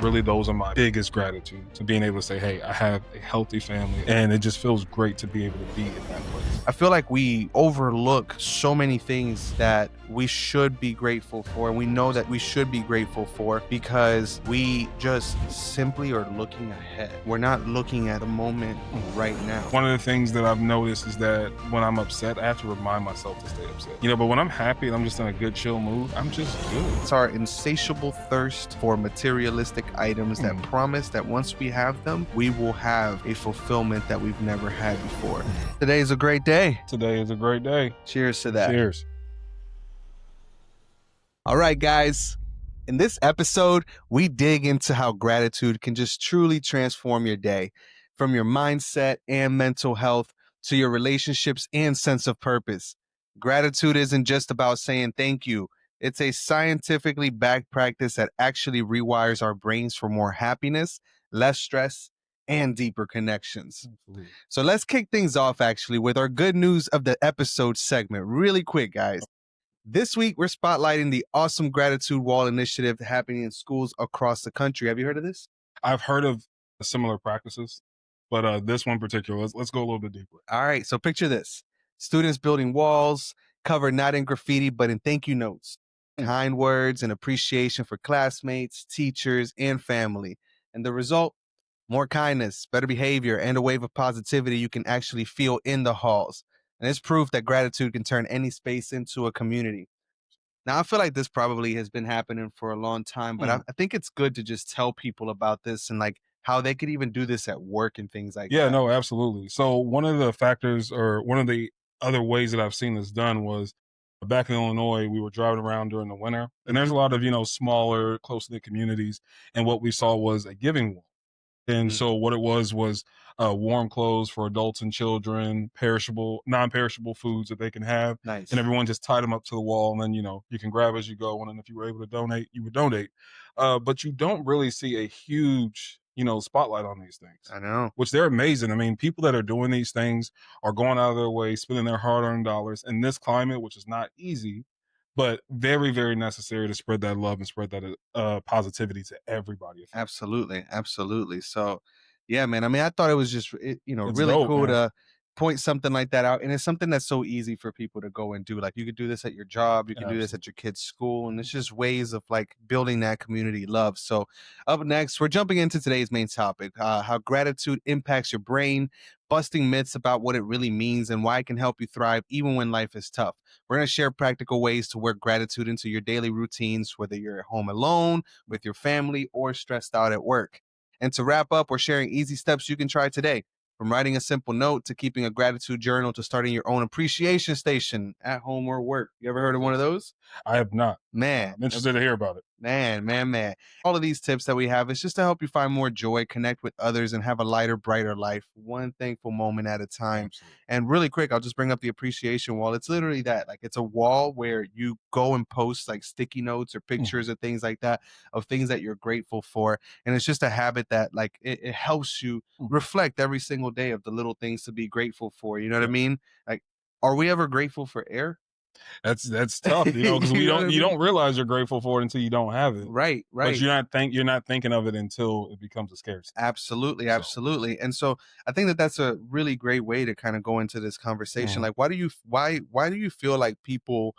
Really, those are my biggest gratitude, to being able to say, hey, I have a healthy family, and it just feels great to be able to be in that place. I feel like we overlook so many things that we should be grateful for, and we know that we should be grateful for because we just simply are looking ahead. We're not looking at the moment right now. One of the things that I've noticed is that when I'm upset, I have to remind myself to stay upset. But when I'm happy and I'm just in a good, chill mood, I'm just good. It's our insatiable thirst for materialistic items that promise that once we have them, we will have a fulfillment that we've never had before. Today is a great day. Today is a great day. Cheers to that. Cheers. All right, guys. In this episode, we dig into how gratitude can just truly transform your day, from your mindset and mental health to your relationships and sense of purpose. Gratitude isn't just about saying thank you. It's a scientifically backed practice that actually rewires our brains for more happiness, less stress, and deeper connections. Absolutely. So let's kick things off actually with our good news of the episode segment. Really quick, guys. This week, we're spotlighting the awesome Gratitude Wall initiative happening in schools across the country. Have you heard of this? I've heard of similar practices, but this one in particular, let's go a little bit deeper. All right, so picture this. Students building walls, covered not in graffiti, but in thank you notes, kind words and appreciation for classmates, teachers, and family. And the result, more kindness, better behavior, and a wave of positivity you can actually feel in the halls. And it's proof that gratitude can turn any space into a community. Now, I feel like this probably has been happening for a long time, but I think it's good to just tell people about this and like how they could even do this at work and things like Yeah, that. no, absolutely. So one of the factors, or one of the other ways that I've seen this done, was back in Illinois. We were driving around during the winter, and there's a lot of, smaller, close-knit communities. And what we saw was a giving wall. And so what it was warm clothes for adults and children, perishable, non-perishable foods that they can have. Nice. And everyone just tied them up to the wall. And then, you can grab as you go. And then if you were able to donate, you would donate. But you don't really see a huge, spotlight on these things. I know. Which they're amazing. I mean, people that are doing these things are going out of their way, spending their hard-earned dollars in this climate, which is not easy, but very, very necessary to spread that love and spread that positivity to everybody. Absolutely. Absolutely. So, yeah, man. I mean, I thought it was just, It's really dope, cool man. to point something like that out. And it's something that's so easy for people to go and do. Like you could do this at your job, you can do this at your kid's school, and it's just ways of like building that community love. So up next, we're jumping into today's main topic, how gratitude impacts your brain, busting myths about what it really means and why it can help you thrive even when life is tough. We're going to share practical ways to work gratitude into your daily routines, whether you're at home alone, with your family, or stressed out at work. And to wrap up, we're sharing easy steps you can try today. From writing a simple note to keeping a gratitude journal to starting your own appreciation station at home or work. You ever heard of one of those? I have not. Man. I'm interested to hear about it. Man. All of these tips that we have is just to help you find more joy, connect with others, and have a lighter, brighter life, one thankful moment at a time. Absolutely. And really quick, I'll just bring up the appreciation wall. It's literally that. Like it's a wall where you go and post like sticky notes or pictures or things like that of things that you're grateful for. And it's just a habit that like it helps you reflect every single day of the little things to be grateful for. You know what I mean? Like, are we ever grateful for air? That's tough, because You know what I you mean? don't realize you're grateful for it until you don't have it. Right. But you're not thinking of it until it becomes a scarcity. Absolutely. And so I think that that's a really great way to kind of go into this conversation. Like, why do you feel like people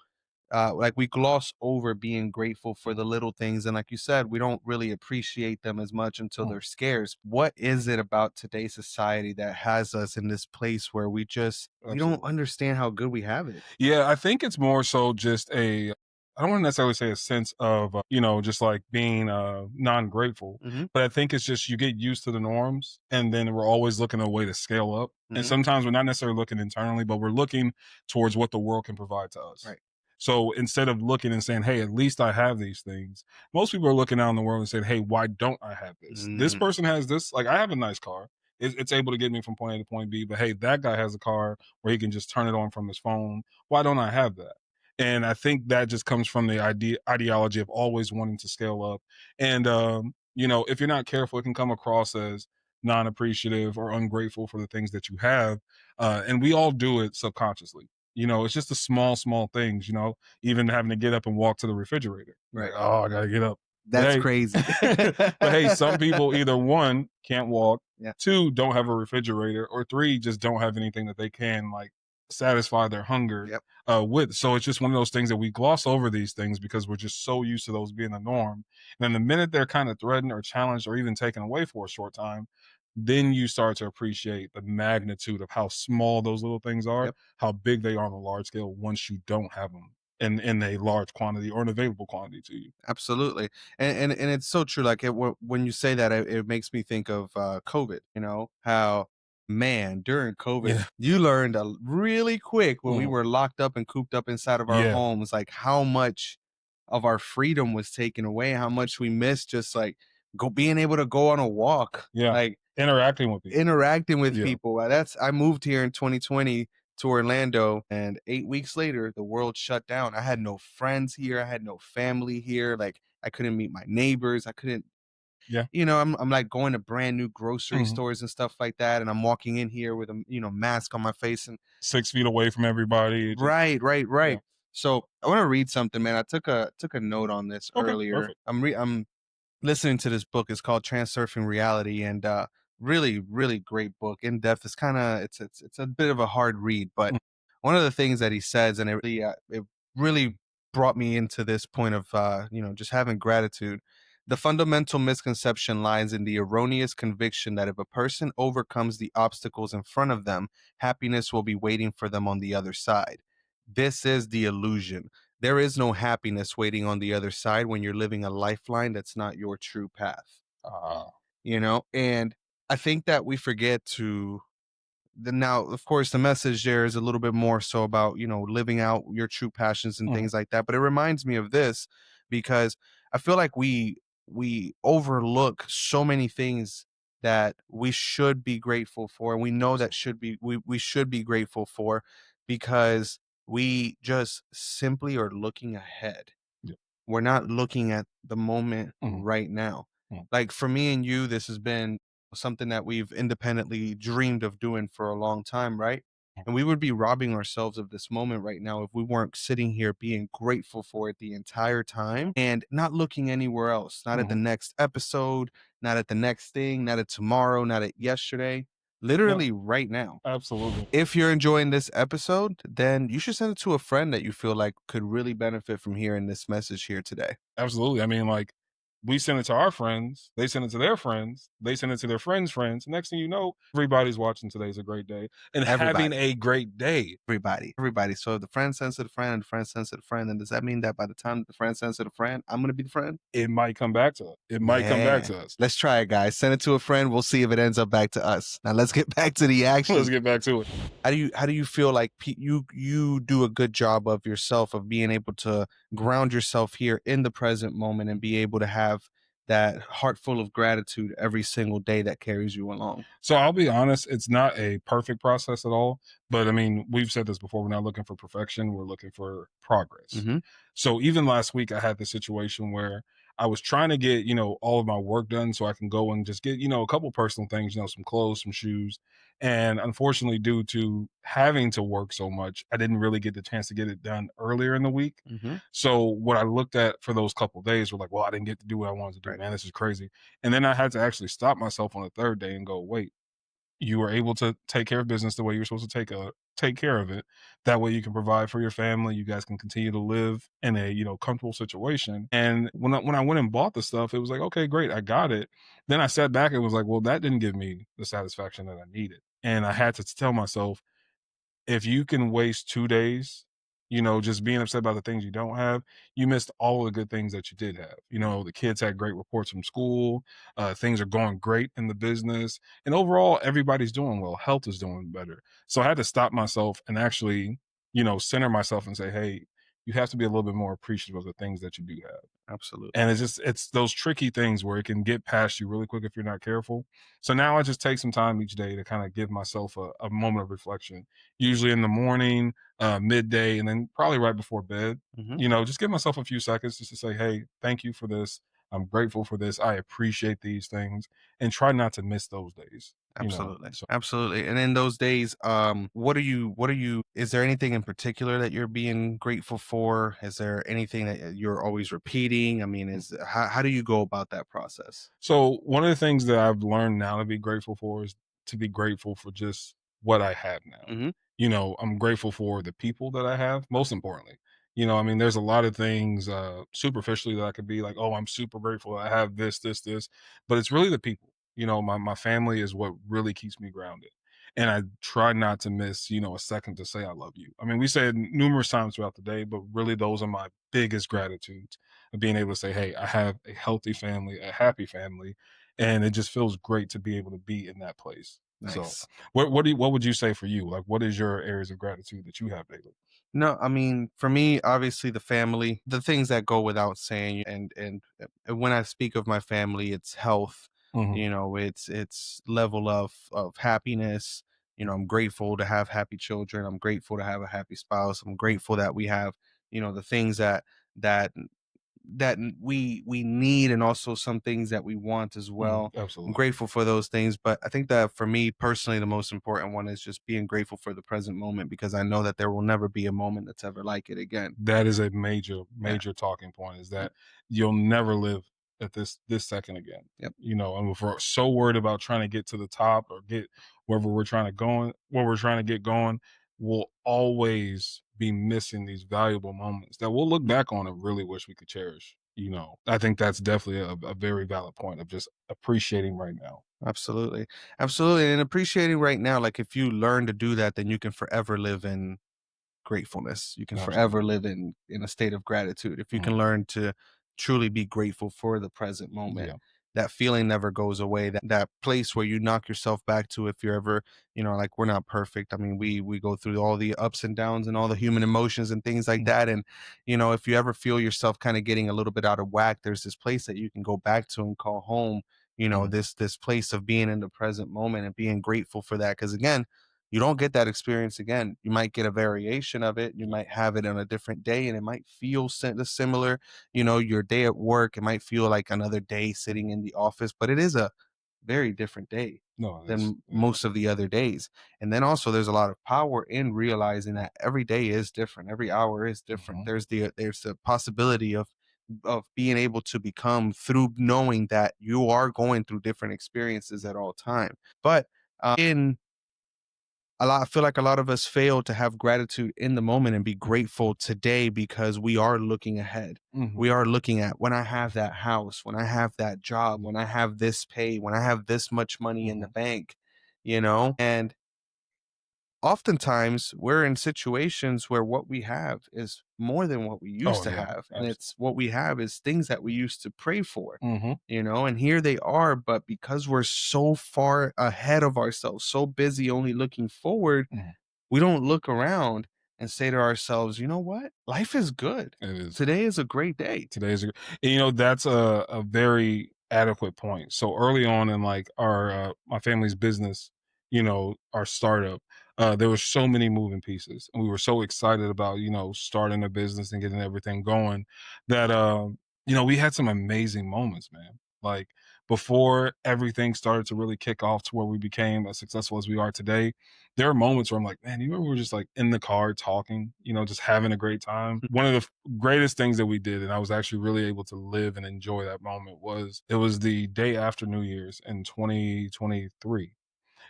like we gloss over being grateful for the little things, and like you said, we don't really appreciate them as much until they're scarce? What is it about today's society that has us in this place where we don't understand how good we have it? Yeah, I think it's more so just I don't want to necessarily say a sense of, just like being non-grateful, but I think it's just you get used to the norms, and then we're always looking at a way to scale up. And sometimes we're not necessarily looking internally, but we're looking towards what the world can provide to us. Right. So instead of looking and saying, hey, at least I have these things, most people are looking out in the world and saying, hey, why don't I have this? This person has this. Like, I have a nice car. It's able to get me from point A to point B, but hey, that guy has a car where he can just turn it on from his phone. Why don't I have that? And I think that just comes from the ideology of always wanting to scale up. And, if you're not careful, it can come across as non-appreciative or ungrateful for the things that you have. And we all do it subconsciously. It's just the small things, even having to get up and walk to the refrigerator. Right. Like, oh, I got to get up, That's But crazy. hey, but hey, some people either one can't walk, Yeah. two don't have a refrigerator, or three just don't have anything that they can like satisfy their hunger Yep. with. So it's just one of those things that we gloss over these things because we're just so used to those being the norm. And then the minute they're kind of threatened or challenged or even taken away for a short time, then you start to appreciate the magnitude of how small those little things are, Yep. how big they are on a large scale once you don't have them in a large quantity or an available quantity to you. Absolutely. And it's so true. Like when you say that, it makes me think of COVID, you know, how man, during COVID, Yeah. you learned really quick when we Mhm. were locked up and cooped up inside of our Yeah. homes, like how much of our freedom was taken away, how much we missed just like being able to go on a walk, Yeah. like Interacting with people. interacting with Yeah. people. That's I moved here in 2020 to Orlando, and 8 weeks later, the world shut down. I had no friends here. I had no family here. Like I couldn't meet my neighbors. I couldn't, Yeah. I'm like going to brand new grocery Mhm. stores and stuff like that, and I'm walking in here with a mask on my face and 6 feet away from everybody. It just right, right, yeah. right. So I want to read something, man. I took a note on this Okay, earlier. perfect. I'm listening to this book. Is called Transurfing Reality, and really, really great book. In depth. It's kind of it's a bit of a hard read, but Mm, one of the things that he says, and it really brought me into this point of just having gratitude. The fundamental misconception lies in the erroneous conviction that if a person overcomes the obstacles in front of them, happiness will be waiting for them on the other side. This is the illusion. There is no happiness waiting on the other side when you're living a lifeline that's not your true path, ah, and I think that we forget to now, of course, the message there is a little bit more so about, living out your true passions and mhm, things like that. But it reminds me of this because I feel like we overlook so many things that we should be grateful for. And we know that absolutely. should be we should be grateful for because we just simply are looking ahead. Yeah. We're not looking at the moment Mhm, right now. mhm, Like for me and you, this has been something that we've independently dreamed of doing for a long time, right? mhm. And we would be robbing ourselves of this moment right now if we weren't sitting here being grateful for it the entire time and not looking anywhere else, not at the Mhm. next episode, not at the next thing, not at tomorrow, not at yesterday, Yeah, literally right now. absolutely. If you're enjoying this episode, then you should send it to a friend that you feel like could really benefit from hearing this message here today. Absolutely. I mean, like, we send it to our friends, they send it to their friends, they send it to their friends' friends. Next thing you know, everybody's watching Today's a Great Day and having Everybody. a great day. Everybody. So if the friend sends it to the friend and the friend sends it to the friend, then does that mean that by the time the friend sends it to the friend, I'm gonna be the friend? It might come back to us. It might come back Yeah. to us. Let's try it, guys. Send it to a friend. We'll see if it ends up back to us. Now let's get back to the Let's action. get back to it. How do you feel like you do a good job of yourself of being able to ground yourself here in the present moment and be able to have that heart full of gratitude every single day that carries you along? So I'll be honest, it's not a perfect process at all. But I mean, we've said this before. We're not looking for perfection, we're looking for progress. Mm-hmm. So even last week, I had this situation where I was trying to get, all of my work done so I can go and just get, a couple personal things, some clothes, some shoes. And unfortunately, due to having to work so much, I didn't really get the chance to get it done earlier in the week. Mm-hmm. So what I looked at for those couple days were like, well, I didn't get to do what I wanted to do, Right. man. This is crazy. And then I had to actually stop myself on the third day and go, wait, you were able to take care of business the way you're supposed to take care of it. That way you can provide for your family. You guys can continue to live in a, comfortable situation. And when I went and bought the stuff, it was like, okay, great, I got it. Then I sat back and was like, well, that didn't give me the satisfaction that I needed. And I had to tell myself, if you can waste 2 days, just being upset about the things you don't have, you missed all the good things that you did have. The kids had great reports from school, things are going great in the business, and overall, everybody's doing well. Health is doing better. So I had to stop myself and actually, center myself and say, "Hey, you have to be a little bit more appreciative of the things that you do have." Absolutely. And it's those tricky things where it can get past you really quick if you're not careful. So now I just take some time each day to kind of give myself a moment of reflection, usually in the morning, midday, and then probably right before bed. Mm-hmm. Just give myself a few seconds just to say, hey, thank you for this. I'm grateful for this. I appreciate these things and try not to miss those days. Absolutely. So Absolutely. And in those days, what are you is there anything in particular that you're being grateful for? Is there anything that you're always repeating? I mean, is how do you go about that process? So one of the things that I've learned now to be grateful for is to be grateful for just what I have now. Mhm. I'm grateful for the people that I have, most importantly. I mean, there's a lot of things superficially that I could be like, oh, I'm super grateful I have this, this, this. But it's really the people. My family is what really keeps me grounded. And I try not to miss, a second to say I love you. I mean, we say it numerous times throughout the day, but really those are my biggest gratitudes of being able to say, hey, I have a healthy family, a happy family, and it just feels great to be able to be in that place. So, Nice. what would you say for you? Like, what is your areas of gratitude that you have daily? No, I mean, for me, obviously the family, the things that go without saying, and when I speak of my family, it's health, Hmm. it's level of happiness. I'm grateful to have happy children. I'm grateful to have a happy spouse. I'm grateful that we have, the things that we need, and also some things that we want as well. I'm Absolutely. grateful for those things, but I think that for me personally, the most important one is just being grateful for the present moment, because I know that there will never be a moment that's ever like it again. That is a major, Yeah. major talking point is Yep. that you'll never live at this second again. Yep. And if we're so worried about trying to get to the top or get wherever we're trying to go, where we're trying to get going, we'll always be missing these valuable moments that we'll look Mhm. back on and really wish we could cherish. I think that's definitely a very valid point of just appreciating right now. Absolutely. Absolutely. And appreciating right now, like if you learn to do that, then you can forever live in gratefulness. You can forever Absolutely. live in a state of gratitude. If you can Mhm. learn to truly be grateful for the present moment, Yeah. that feeling never goes away. That place where you knock yourself back to, if you're ever, like, we're not perfect. I mean, we go through all the ups and downs and all the human emotions and things like Mhm. that. And if you ever feel yourself kind of getting a little bit out of whack, there's this place that you can go back to and call home. Mhm. This place of being in the present moment and being grateful for that. Because again, you don't get that experience again. You might get a variation of it. You Yeah. might have it on a different day, and it might feel similar. Your day at work, it might feel like another day sitting in the office, but it is a very different day No, it is. than It most is. of the other days. And then also there's a lot of power in realizing that every day is different. Every hour is different. Mhm. There's the possibility of being able to become, through knowing that you are going through different experiences at all time. But in I feel like a lot of us fail to have gratitude in the moment and be grateful today, because we are looking ahead. Mhm. We are looking at, when I have that house, when I have that job, Yeah. when I have this pay, when I have this much money in the Mhm. bank, and oftentimes we're in situations where what we have is more than what we used Oh, to yeah. have, and Absolutely. it's what we have is things that we used to pray for. Mhm. And here they are, but because we're so far ahead of ourselves, so busy only looking forward, Mhm. we don't look around and say to ourselves, you know what, life is good, It is. today is a great day. Today's a that's a very adequate point. So early on in like our my family's business, our startup, there were so many moving pieces, and we were so excited about starting a business and getting everything going that we had some amazing moments, man. Like before everything started to really kick off to where we became as successful as we are today, there are moments where I'm like, man, you remember we were just like in the car talking, just having a great time. One of the greatest things that we did, and I was actually really able to live and enjoy that moment, was it was the day after New Year's in 2023.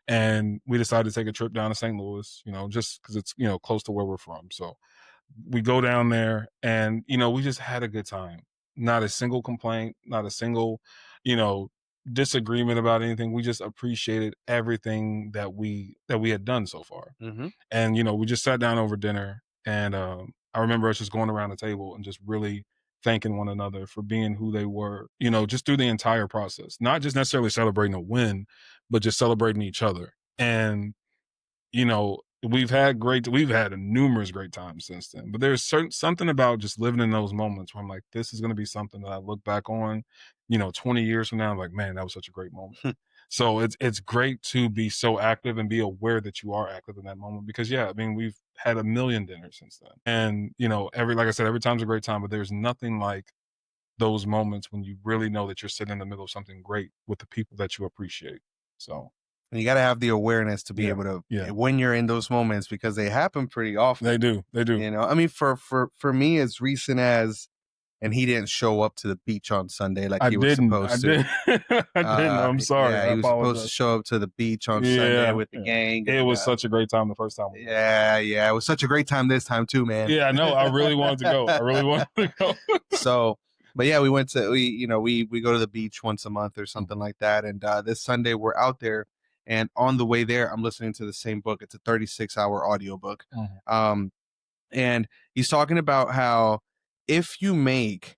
And we decided to take a trip down to St. Louis, just because it's, close to where we're from. So we go down there and, we just had a good time. Not a single complaint, not a single, you know, disagreement about anything. We just appreciated everything that we had done so far. Hmm. And, we just sat down over dinner and I remember us just going around the table and just really thanking one another for being who they were, just through the entire process. Not just necessarily celebrating a win, but just celebrating each other. And we've had numerous great times since then, but there's certain something about just living in those moments where I'm like, this is going to be something that I look back on, 20 years from now. I'm like, man, that was such a great moment. So it's great to be so active and be aware that you are active in that moment because yeah, I mean, we've had a million dinners since then. And like I said, every time's a great time, but there's nothing like those moments when you really know that you're sitting in the middle of something great with the people that you appreciate. So And you got to have the awareness to be Yeah. able to, Yeah. when you're in those moments, because they happen pretty often. They do. They do. You know, I mean, for me, as recent as, and he didn't show up to the beach on Sunday like I he was didn't. I supposed to. did. I didn't. I'm sorry. Yeah, I he was supposed to apologize. show up to the beach on Sunday Yeah. with the Yeah. gang, It and was such a great time the first time we went. yeah, it was such a great time this time too, man. Yeah, I know. I really wanted to go. I really wanted to go. So, but yeah, we went to we go to the beach once a month or something Mhm. like that, and this Sunday we're out there, and on the way there, I'm listening to the same book. It's a 36-hour audiobook. Mhm. And he's talking about how if you make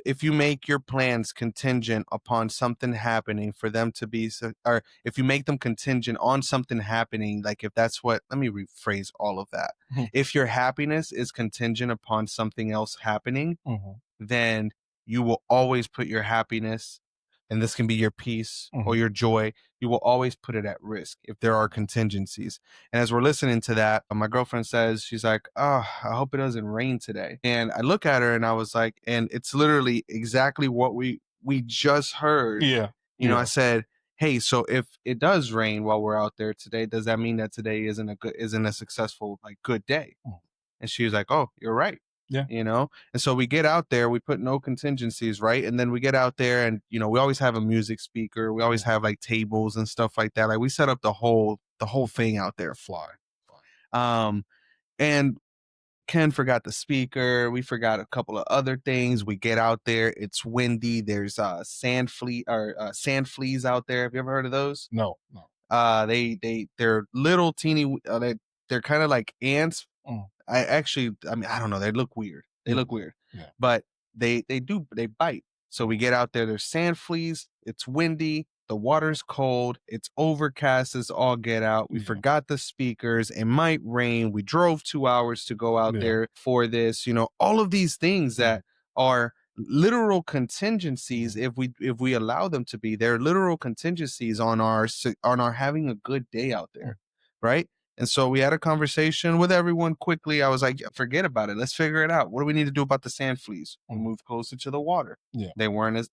if you make your plans contingent upon something happening for them to be or if you make them contingent on something happening, like if that's what, let me rephrase all of that. Mhm. If your happiness is contingent upon something else happening, Mhm. then you will always put your happiness, and this can be your peace or Mhm. your joy, you will always put it at risk if there are contingencies. And as we're listening to that, my girlfriend says, she's like, oh, I hope it doesn't rain today. And I look at her and I was like, and it's literally exactly what we just heard. Yeah. You know, I Yeah. said, hey, so if it does rain while we're out there today, does that mean that today isn't a successful, like, good day? Mhm. And she was like, oh, you're right. Yeah. You know, and so we get out there, we put no contingencies, right? And then we get out there, and we always have a music speaker, we always Mhm. have like tables and stuff like that. Like, we set up the whole thing out there. Fly. Um, and Ken forgot the speaker. We forgot a couple of other things. We get out there. It's windy. There's sand fleas out there. Have you ever heard of those? No. No. They're little teeny. They're kind of like ants. Mm. I mean, I don't know. They look weird. They Yeah. look weird, Yeah. but they bite. So we Mhm. get out there. There's sand fleas. It's windy. The water's cold. It's overcast as all get out. We Yeah. forgot the speakers. It might rain. We drove 2 hours to go out Yeah. there for this. All of these things Mhm. that are literal contingencies, Mhm. if we allow them to be, they're literal contingencies on our having a good day out Mm. there, right? And so we had a conversation with everyone quickly. I was like, "Yeah, forget about it. Let's figure it out. What do we need to do about the sand fleas? We Mhm. moved closer to the water. Yeah. They weren't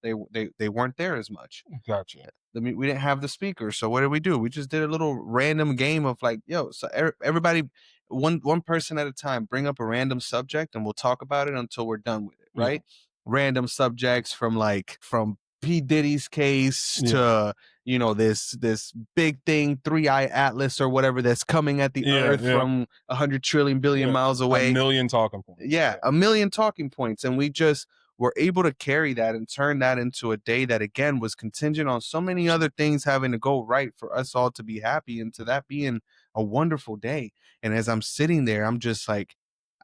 there as much. Gotcha. We didn't have the speaker. So what did we do? We just did a little random game of like, yo, so everybody, one person at a time, bring up a random subject and we'll talk about it until we're done with it, Yeah. right? Random subjects from P. Diddy's case Yeah. to this big thing, 3-eye atlas or whatever, that's coming at the Yeah. earth Yeah. from 100 trillion billion Yeah. miles A away. million talking points. Yeah, a million talking points. And we just were able to carry that and turn that into a day that, again, was contingent on so many other things having to go right for us all to be happy, and to that being a wonderful day. And as I'm sitting there, I'm just like,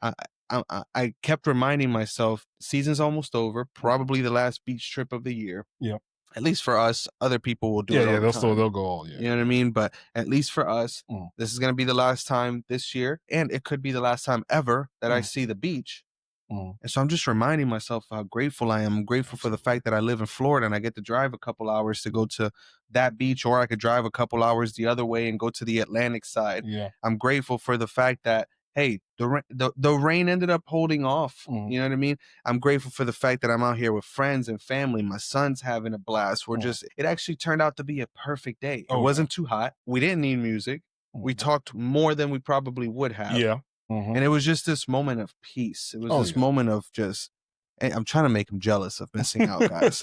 I kept reminding myself, season's almost over, Mhm. probably the last beach trip of the year. Yeah. At least for us. Other people will do Yeah. it all Yeah. the time. They'll go all. Yeah. You know what I mean? But at least for us, Mm. this is going to be the last time this year, and it could be the last time ever that I Mm. see the beach. Mm. And so I'm just reminding myself how grateful I am. I'm grateful for the Absolutely. fact that I live in Florida and I get to drive a couple hours to go to that beach, or I could drive a couple hours the other way and go to the Atlantic side. Yeah. I'm grateful for the fact that, hey, the rain ended up holding off. Mm. You know what I mean? I'm grateful for the fact that I'm out here with friends and family. My son's having a blast. Mm. It actually turned out to be a perfect day. It Oh yeah. wasn't too hot. We didn't need music. We Mhm. talked more than we probably would have. Yeah. Mhm. And it was just this moment of peace. It was Oh this yeah. moment of just, I'm trying to make him jealous of missing out, guys.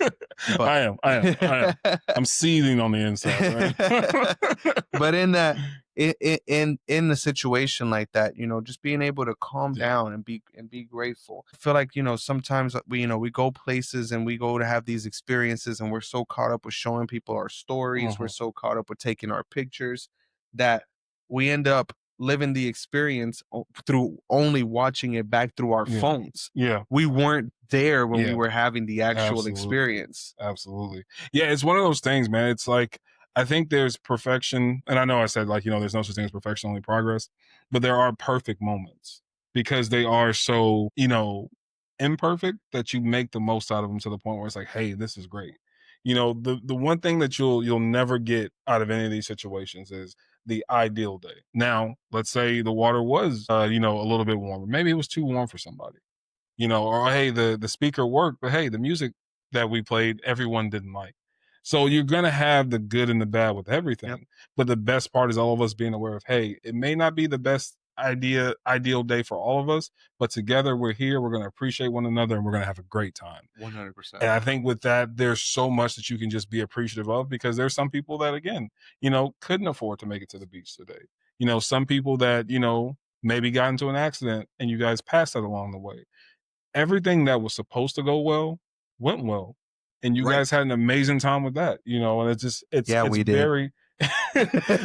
But I am. I am. I am. I'm seething on the inside. Right? but in that, in a situation like that, just being able to calm Yeah. down and be grateful. I feel like, sometimes we go places and we go to have these experiences, and we're so caught up with showing people our stories, we're Mhm. so caught up with taking our pictures, that we end up living the experience through only watching it back through our Yeah. phones. Yeah. We weren't there when we Yeah. were having the actual Absolutely. experience. Absolutely. Yeah, it's one of those things, man. It's like, I think there's perfection, and I know I said, like, there's no such thing as perfection, only progress, but there are perfect moments because they are so, imperfect that you make the most out of them to the point where it's like, hey, this is great. The one thing that you'll never get out of any of these situations is the ideal day. Now, let's say the water was a little bit warmer. Maybe it was too warm for somebody. Or hey, the speaker worked, but hey, the music that we played, everyone didn't like. So you're gonna have the good and the bad with Yep. everything. But the best part is all of us being aware of, hey, it may not be the best ideal day for all of us, but together we're here, we're gonna appreciate one another, and we're gonna have a great time. 100%. And I think with that, there's so much that you can just be appreciative of, because there's some people that, again, couldn't afford to make it to the beach today. Some people that, maybe got into an accident and you guys passed that along the way. Everything that was supposed to go well went well. And you Right. guys had an amazing time with that, and it's just Yeah, it's we did. very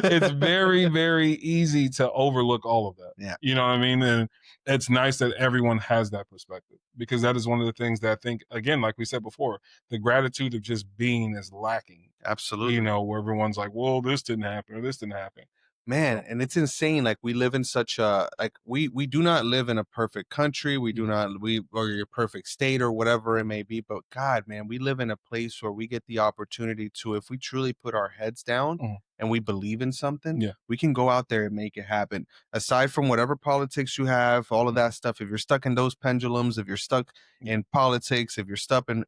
it's very, very easy to overlook all of that. Yeah, You know what I mean? And it's nice that everyone has that perspective, because that is one of the things that I think, again, like we said before, the gratitude of just being is lacking, absolutely. where everyone's like, well, this didn't happen or this didn't happen. Man, So, and it's insane. Like we live in such a like we do not live in a perfect country. We do mm, not we or your perfect state or whatever it mhm, may be. But God, man, we live in a place where we get the opportunity to, if we truly put our heads down mhm, and we believe in something, yeah, we can go out there and make it happen. Aside from whatever politics you have, all of mhm, that stuff, if you're stuck in those pendulums, if you're stuck yeah, in politics, if you're stuck in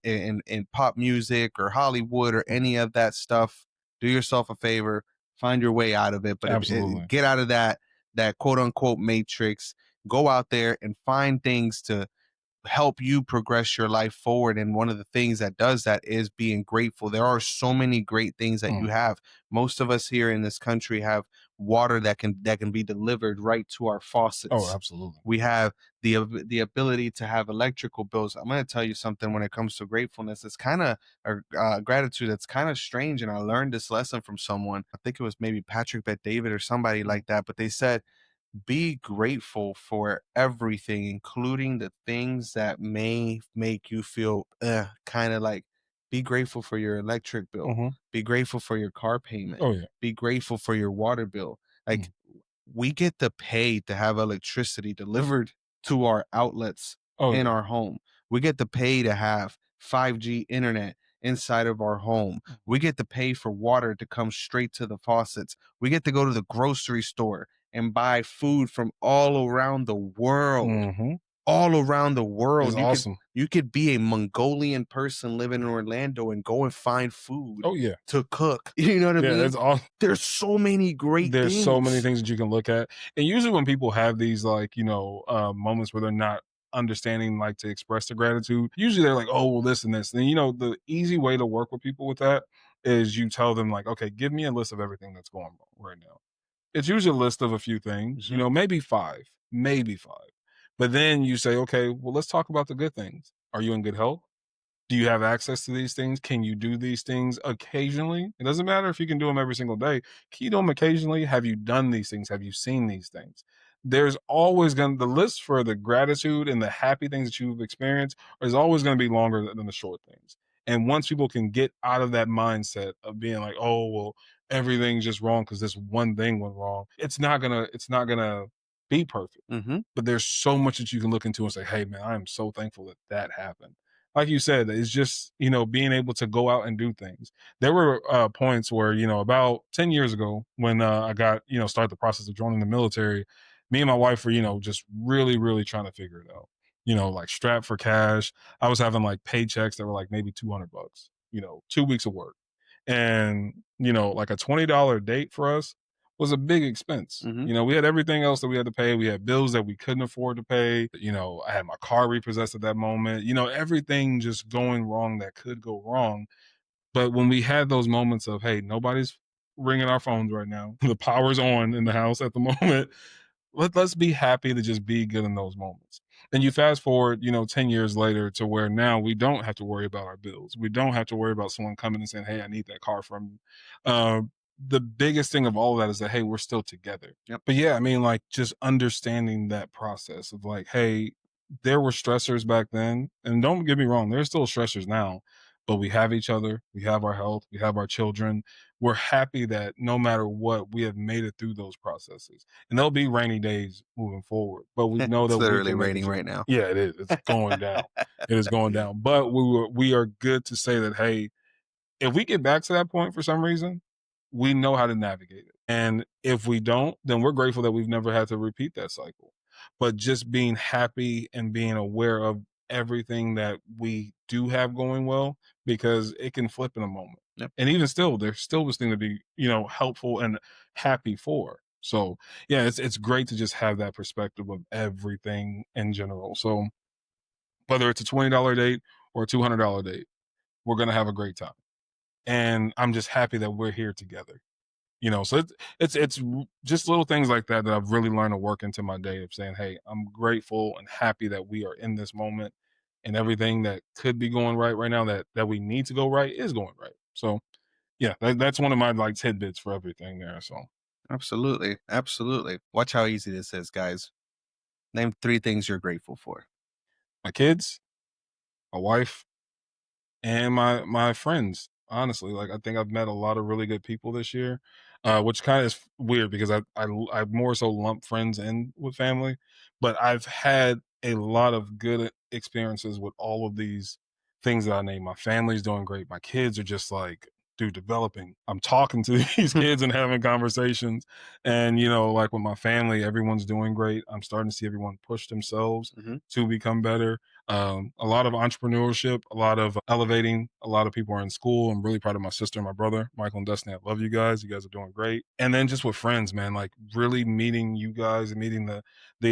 pop music or Hollywood or mhm, any of that stuff, do yourself a favor, find your way out of it. But absolutely. get out of that quote unquote matrix. Go out there and find things to help you progress your life forward. And one of the things that does that is being grateful. There are so many great things that Mm. you have. Most of us here in this country have water that can be delivered right to our Oh, faucets. absolutely. We have the ability to have electrical bills. I'm going to tell you something when it comes to gratefulness. It's kind of gratitude. That's kind of strange. And I learned this lesson from someone. I think it was maybe Patrick Bet David or somebody Mm, like that. But they said, be grateful for everything, including the things that may make you feel kind of like, be grateful for your electric bill, mhm. be grateful for your car payment, Oh, yeah. be grateful for your water bill. Mm. Like, we get to pay to have electricity delivered to our outlets Oh, in yeah. our home. We get to pay to have 5G internet inside of our home. Mm. We get to pay for water to come straight to the faucets. We get to go to the grocery store and buy food from all around the world. Mhm. All around the It's world. awesome. You could be a Mongolian person living in Orlando and go and find food Oh, yeah. to cook. You know what I Yeah, mean? it's all There's so many great there's so many things. things that you can look at. And usually when people have these, like, moments where they're not understanding, like, to express their gratitude, usually they're like, oh, well, this and this. And the easy way to work with people with that is you tell them, like, okay, give me a list of everything that's going wrong right now. It's usually a list of a few things, Mhm. maybe five, maybe five. But then you say, okay, well, let's talk about the good things. Are you in good health? Do you have access to these things? Can you do these things occasionally? It doesn't matter if you can do them every single day. Can you do them occasionally? Have you done these things? Have you seen these things? There's always going to, the list for the gratitude and the happy things that you've experienced is always going to be longer than the short things. And once people can get out of that mindset of being like, oh, well, everything's just wrong because this one thing went wrong, it's not gonna be perfect. Mhm. But there's so much that you can look into and say, hey man, I am so thankful that that happened. Like you said, it's just, being able to go out and do things. There were points where, about 10 years ago when I got, started the process of joining the military, me and my wife were, just really, really trying to figure it out, like strapped for cash. I was having like paychecks that were like maybe 200 bucks, 2 weeks of work. And, like a $20 date for us was a big expense. Mhm. We had everything else that we had to pay. We had bills that we couldn't afford to pay. I had my car repossessed at that moment. Everything just going wrong that could go wrong. But when we had those moments of, hey, nobody's ringing our phones right now, the power's on in the house at the moment. Let's be happy to just be good in those moments. And you fast forward, 10 years later to where now we don't have to worry about our bills. We don't have to worry about someone coming and saying, hey, I need that car from you. The biggest thing of all of that is that, hey, we're still together. Yep. But yeah, I mean, like just understanding that process of like, hey, there were stressors back then. And don't get me wrong, there's still stressors now, but we have each other, we have our health, we have our children. We're happy that no matter what, we have made it through those processes. And there'll be rainy days moving forward, but we know It's that we literally can make raining adjustments. right now. Yeah, it is. It's going down. It is going down. But we are good to say that, hey, if we get back to that point for some reason, we know how to navigate it. And if we don't, then we're grateful that we've never had to repeat that cycle. But just being happy and being aware of everything that we do have going well, because it can flip in a moment. Yep. And even still, there's still this thing to be, helpful and happy for. So yeah, it's great to just have that perspective of everything in general. So whether it's a $20 date or a $200 date, we're gonna have a great time. And I'm just happy that we're here together. So just little things like that that I've really learned to work into my day of saying, hey, I'm grateful and happy that we are in this moment, and everything that could be going right now, that we need to go right, is going right. So yeah, that's one of my like tidbits for everything there. So Absolutely. Absolutely. Watch how easy this is, guys. Name 3 things you're grateful for. my kids, my wife, and my friends. Honestly, like, I think I've met a lot of really good people this year, which kind of is weird because I more so lump friends in with family, but I've had a lot of good experiences with all of these things that I named. My family's doing great. My kids are just like, dude, developing. I'm talking to these kids and having conversations, and like with my family, everyone's doing great. I'm starting to see everyone push themselves Mhm. to become better. A lot of entrepreneurship, a lot of elevating. A lot of people are in school. I'm really proud of my sister and my brother, Michael and Destiny. I love you guys. You guys are doing great. And then just with friends, man, like really meeting you guys and meeting the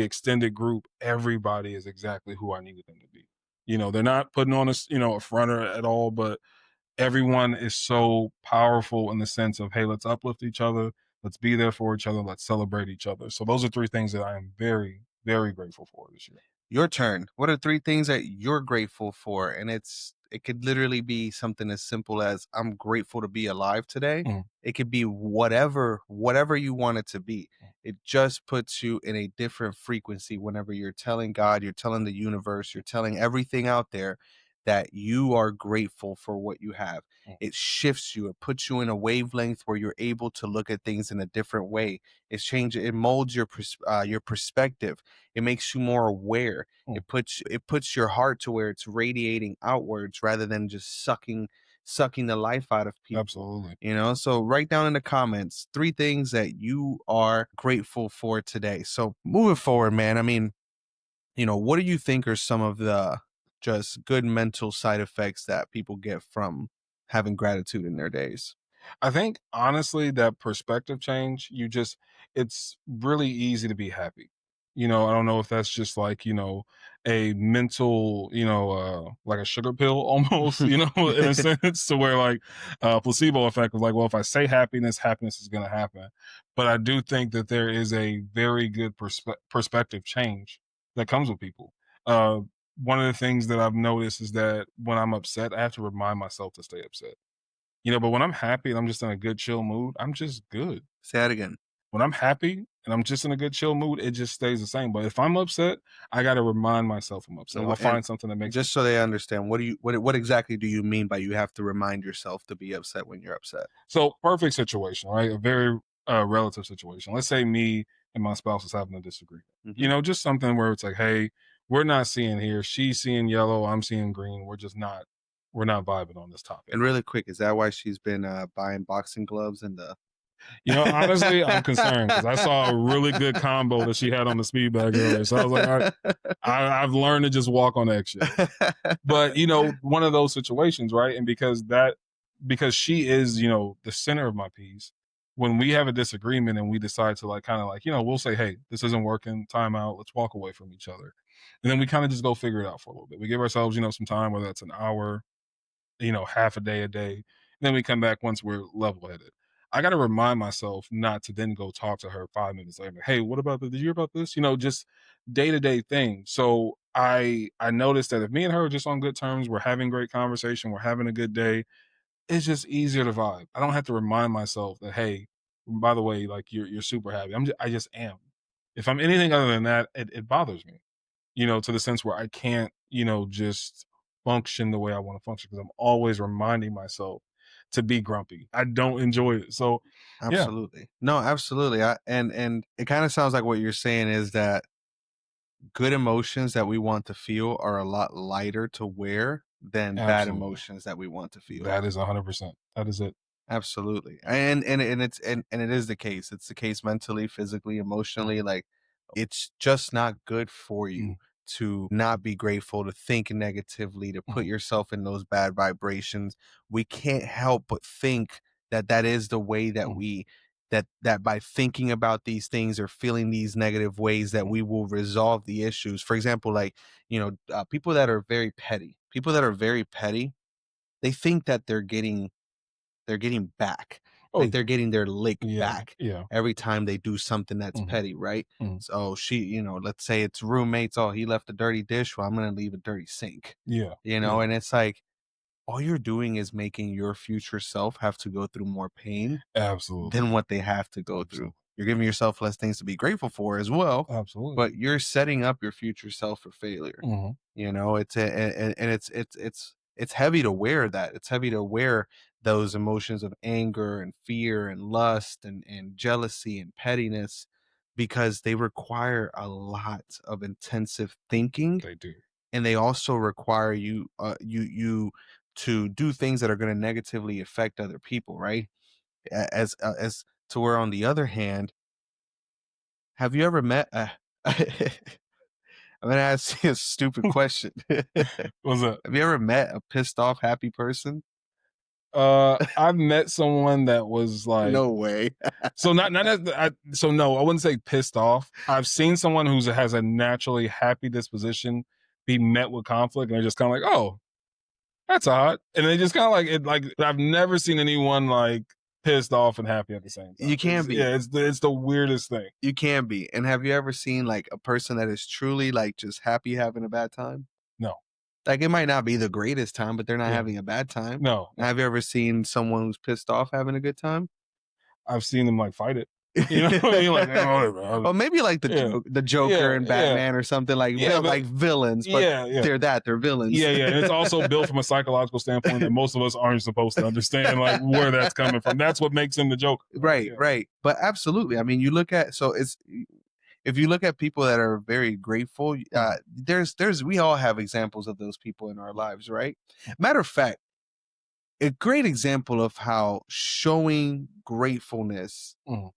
extended group. Everybody is exactly who I needed them to be. They're not putting on a fronter at all, but everyone is so powerful in the sense of, hey, let's uplift each other. Let's be there for each other. Let's celebrate each other. So those are 3 things that I am very, very grateful for this year. Your turn. What are 3 things that you're grateful for? And it could literally be something as simple as I'm grateful to be alive today. Mhm. It could be whatever you want it to be. It just puts you in a different frequency whenever you're telling God, you're telling the universe, you're telling everything out there that you are grateful for what you have. Mhm. It shifts you. It puts you in a wavelength where you're able to look at things in a different way. It molds your perspective. It makes you more aware. Mhm. It puts your heart to where it's radiating outwards rather than just sucking the life out of people. Absolutely. So write down in the comments 3 things that you are grateful for today. So moving forward, man, I mean, what do you think are some of the just good mental side effects that people get from having gratitude in their days? I think honestly that perspective change, it's really easy to be happy. I don't know if that's just like, a mental, like a sugar pill almost, in a sense, to where like placebo effect of like, well, if I say happiness, happiness is going to happen. But I do think that there is a very good perspective change that comes with people. Uh, One of the things that I've noticed is that when I'm upset, I have to remind myself to stay upset. But when I'm happy and I'm just in a good chill mood, I'm just good. Say that again. When I'm happy and I'm just in a good chill mood, it just stays the same. But if I'm upset, I got to remind myself I'm upset. I'll And find something that makes me. just so they understand, what exactly do you mean by you have to remind yourself to be upset when you're upset? So, perfect situation, right? A very relative situation. Let's say me and my spouse is having a disagreement. Mhm. Just something where it's like, hey, we're not seeing here. She's seeing yellow. I'm seeing green. We're not vibing on this topic. And really quick, is that why she's been buying boxing gloves and the Honestly, I'm concerned because I saw a really good combo that she had on the speed bag earlier. So I was like, all right, I've learned to just walk on eggshells. But one of those situations, right? And because she is, the center of my piece. When we have a disagreement and we decide to like kind of like, we'll say, hey, this isn't working, time out, let's walk away from each other. And then we kind of just go figure it out for a little bit. We give ourselves, some time, whether that's an hour, half a day. And then we come back once we're level headed. I got to remind myself not to then go talk to her 5 minutes later. Hey, what about this? Did you hear about this? Just day to day things. So I noticed that if me and her are just on good terms, we're having great conversation, we're having a good day, it's just easier to vibe. I don't have to remind myself that, hey, by the way, like you're super happy. I just am. If I'm anything other than that, it bothers me, to the sense where I can't, just function the way I want to function because I'm always reminding myself to be grumpy. I don't enjoy it. So, yeah, Absolutely. No, absolutely. And it kind of sounds like what you're saying is that good emotions that we want to feel are a lot lighter to wear than bad absolutely. emotions that we want to feel. That is 100%. That is it. Absolutely. And it is the case. It's the case mentally, physically, emotionally, like it's just not good for Mm, you. to not be grateful, to think negatively, to put Mhm. yourself in those bad vibrations. We can't help but think that that is the way that Mhm. we that by thinking about these things or feeling these negative ways that Mhm. we will resolve the issues. For example, like, people that are very petty, they think that they're getting back. Oh, Like they're getting their lick yeah, back yeah. every time they do something that's Mhm. petty, right? Mhm. So let's say it's roommates. Oh, he left a dirty dish. Well, I'm gonna leave a dirty sink. Yeah, yeah. And it's like all you're doing is making your future self have to go through more pain Absolutely, than what they have to go through. absolutely, You're giving yourself less things to be grateful for as well, absolutely. but you're setting up your future self for failure. Mhm. It's and it's heavy to wear that. It's heavy to wear those emotions of anger and fear and lust and jealousy and pettiness because they require a lot of intensive thinking, They do. and they also require you to do things that are going to negatively affect other people, right? As to where on the other hand, have you ever met I'm gonna ask you a stupid question. What's that? Have you ever met a pissed off happy person? I've met someone that was like, No way. so not as so no, I wouldn't say pissed off. I've seen someone who has a naturally happy disposition be met with conflict, and they're just kind of like, oh, that's odd, and they just kind of like it. Like I've never seen anyone like pissed off and happy at the same time. You can be. It's the weirdest thing. You can be. And have you ever seen like a person that is truly like just happy having a bad time? No, Like it might not be the greatest time, but they're not yeah, having a bad time. no, And have you ever seen someone who's pissed off having a good time? I've seen them like fight it. You know, what I mean? Like, oh, Well, maybe like yeah, the Joker yeah, and yeah, Batman or something like yeah, but like villains, but yeah, yeah. they're villains. Yeah, yeah, and it's also built from a psychological standpoint that most of us aren't supposed to understand, like where that's coming from. That's what makes him the Joker. Like, Right, yeah. right. But absolutely. I mean, you look at so it's if you look at people that are very grateful, Mhm, there's we all have examples of those people in our lives, right? Matter of fact, a great example of how showing gratefulness mhm,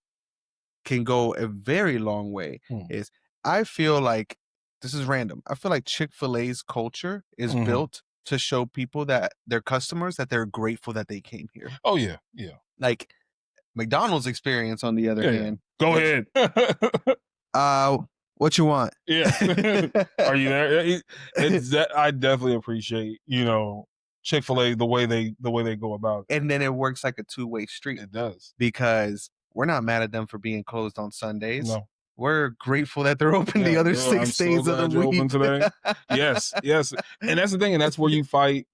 can go a very long way mhm, is I feel like this is random. I feel like Chick-fil-A's culture is mhm. built to show people that their customers that they're grateful that they came here. Oh yeah, yeah, Like McDonald's experience, on the other yeah, yeah. hand, Go it's ahead. uh what you want? Yeah. Are you there? It's that I definitely appreciate, Chick-fil-A the way they go about And then it works like a two-way street it. It does. because we're not mad at them for being closed on Sundays. No. We're grateful that they're open the Yeah, other I'm 6 so days of the glad you're open week. today. Yes, yes, and that's the thing, and that's where you fight,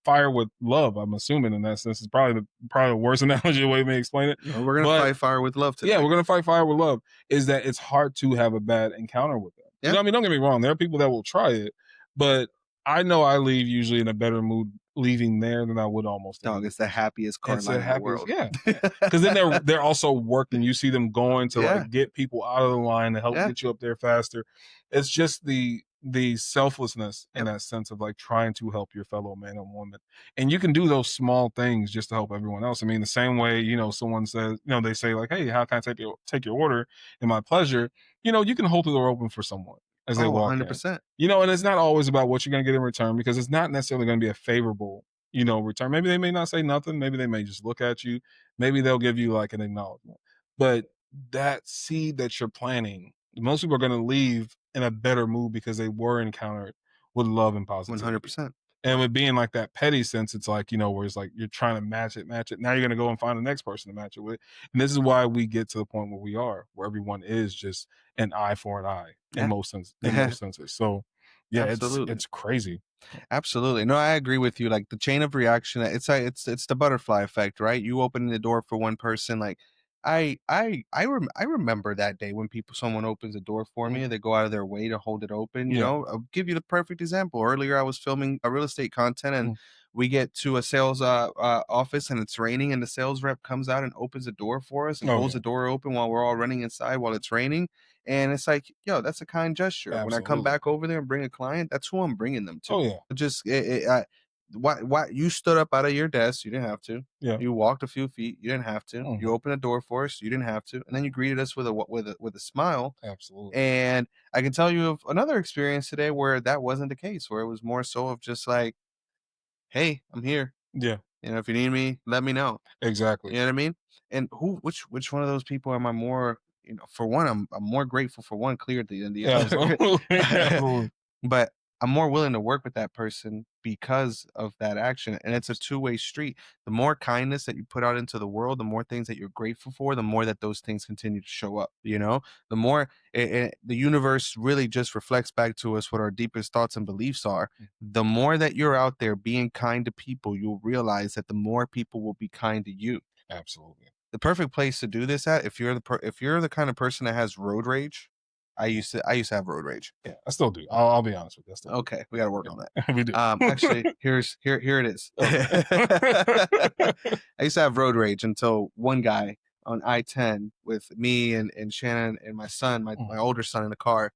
fire with love. I'm assuming in that sense, it's probably the worst analogy way of me explain it, No, we're gonna but fight fire with love yeah, today. we're gonna fight fire with love. Is that it's hard to have a bad encounter with them. Yeah, I mean, don't get me wrong. There are people that will try it, but I know I leave usually in a better mood leaving there than I would almost any dog, other it's the place. happiest car It's the line in the happiest, world. yeah, yeah. Because then they're also working. You see them going to Yeah, like get people out of the line to help yeah, get you up there faster. It's just the selflessness in yep, that sense of like trying to help your fellow man and woman. And you can do those small things just to help everyone else. I mean, the same way, someone says, they say like, "Hey, how can I take your order?" In my pleasure, you can hold the door open for someone as they oh, walk in. 100%. And it's not always about what you're going to get in return because it's not necessarily going to be a favorable, return. Maybe they may not say nothing. Maybe they may just look at you. Maybe they'll give you like an acknowledgement. But that seed that you're planting, most people are going to leave in a better mood because they were encountered with love and positivity. 100%. And with being like that petty sense, it's like, where it's like you're trying to match it. Now you're going to go and find the next person to match it with. And this is why we get to the point where we are, where everyone is just an eye for an eye in Yeah, most senses. So yeah, absolutely. it's crazy. Absolutely. No, I agree with you. Like the chain of reaction, it's the butterfly effect, right? You open the door for one person, like I remember that day when someone opens a door for me Mhm. and they go out of their way to hold it open. Yeah. I'll give you the perfect example. Earlier, I was filming a real estate content, and Mm. we get to a sales office, and it's raining, and the sales rep comes out and opens the door for us and Oh holds yeah, the door open while we're all running inside while it's raining. And it's like, yo, that's a kind gesture. When I come absolutely. back over there and bring a client, that's who I'm bringing them to. Oh yeah. Just Why you stood up out of your desk? You didn't have to. Yeah. You walked a few feet. You didn't have to. You opened a door for us. You didn't have to. And then you greeted us with a smile. Absolutely. And I can tell you of another experience today where that wasn't the case, where it was more so of just like, hey, I'm here. Yeah. If you need me, let me know. Exactly. You know what I mean? And which one of those people am I more, for one, I'm more grateful for one clear than the Yeah, other. absolutely. Absolutely. But I'm more willing to work with that person because of that action. And it's a two-way street. The more kindness that you put out into the world, the more things that you're grateful for, the more that those things continue to show up. The more the universe really just reflects back to us what our deepest thoughts and beliefs are. The more that you're out there being kind to people, you'll realize that the more people will be kind to you. Absolutely. The perfect place to do this at, if you're the kind of person that has road rage. I used to have road rage. Yeah, I still do. I'll be honest with you. I still do. Okay, we got to work on that. We do. Actually, here it is. Okay. I used to have road rage until one guy on I-10 with me and Shannon and my son, my older son in the car.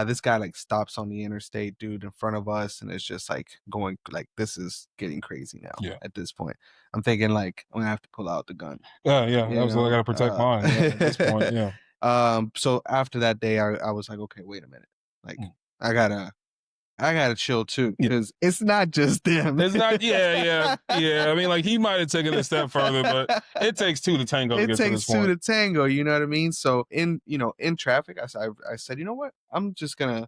This guy like stops on the interstate, dude, in front of us, and it's just like going like, this is getting crazy now. Yeah. At this point, I'm thinking like I'm gonna have to pull out the gun. Yeah, I gotta protect mine. Yeah, at this point, yeah. So after that day, I was like, okay, wait a minute, like I gotta chill too, because it's not just them. It's not. Yeah. I mean, like he might have taken it a step further, but it takes two to tango. To get to this point. It takes two to tango. You know what I mean? So in traffic, I said, you know what? I'm just gonna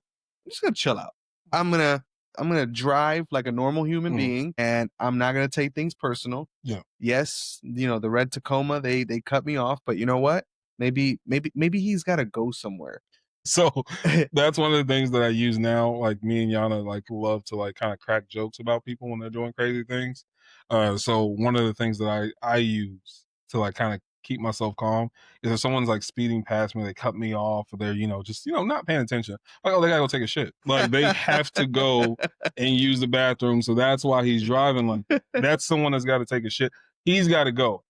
chill out. I'm gonna drive like a normal human being, and I'm not gonna take things personal. Yeah. Yes, the red Tacoma, they cut me off, but you know what? Maybe he's got to go somewhere. So that's one of the things that I use now. Like me and Yana like love to like kind of crack jokes about people when they're doing crazy things. So one of the things that I use to like kind of keep myself calm is if someone's like speeding past me, they cut me off, or they're just not paying attention. Like, oh, they gotta go take a shit. Like they have to go and use the bathroom. So that's why he's driving. Like that's someone that's got to take a shit. He's got to go.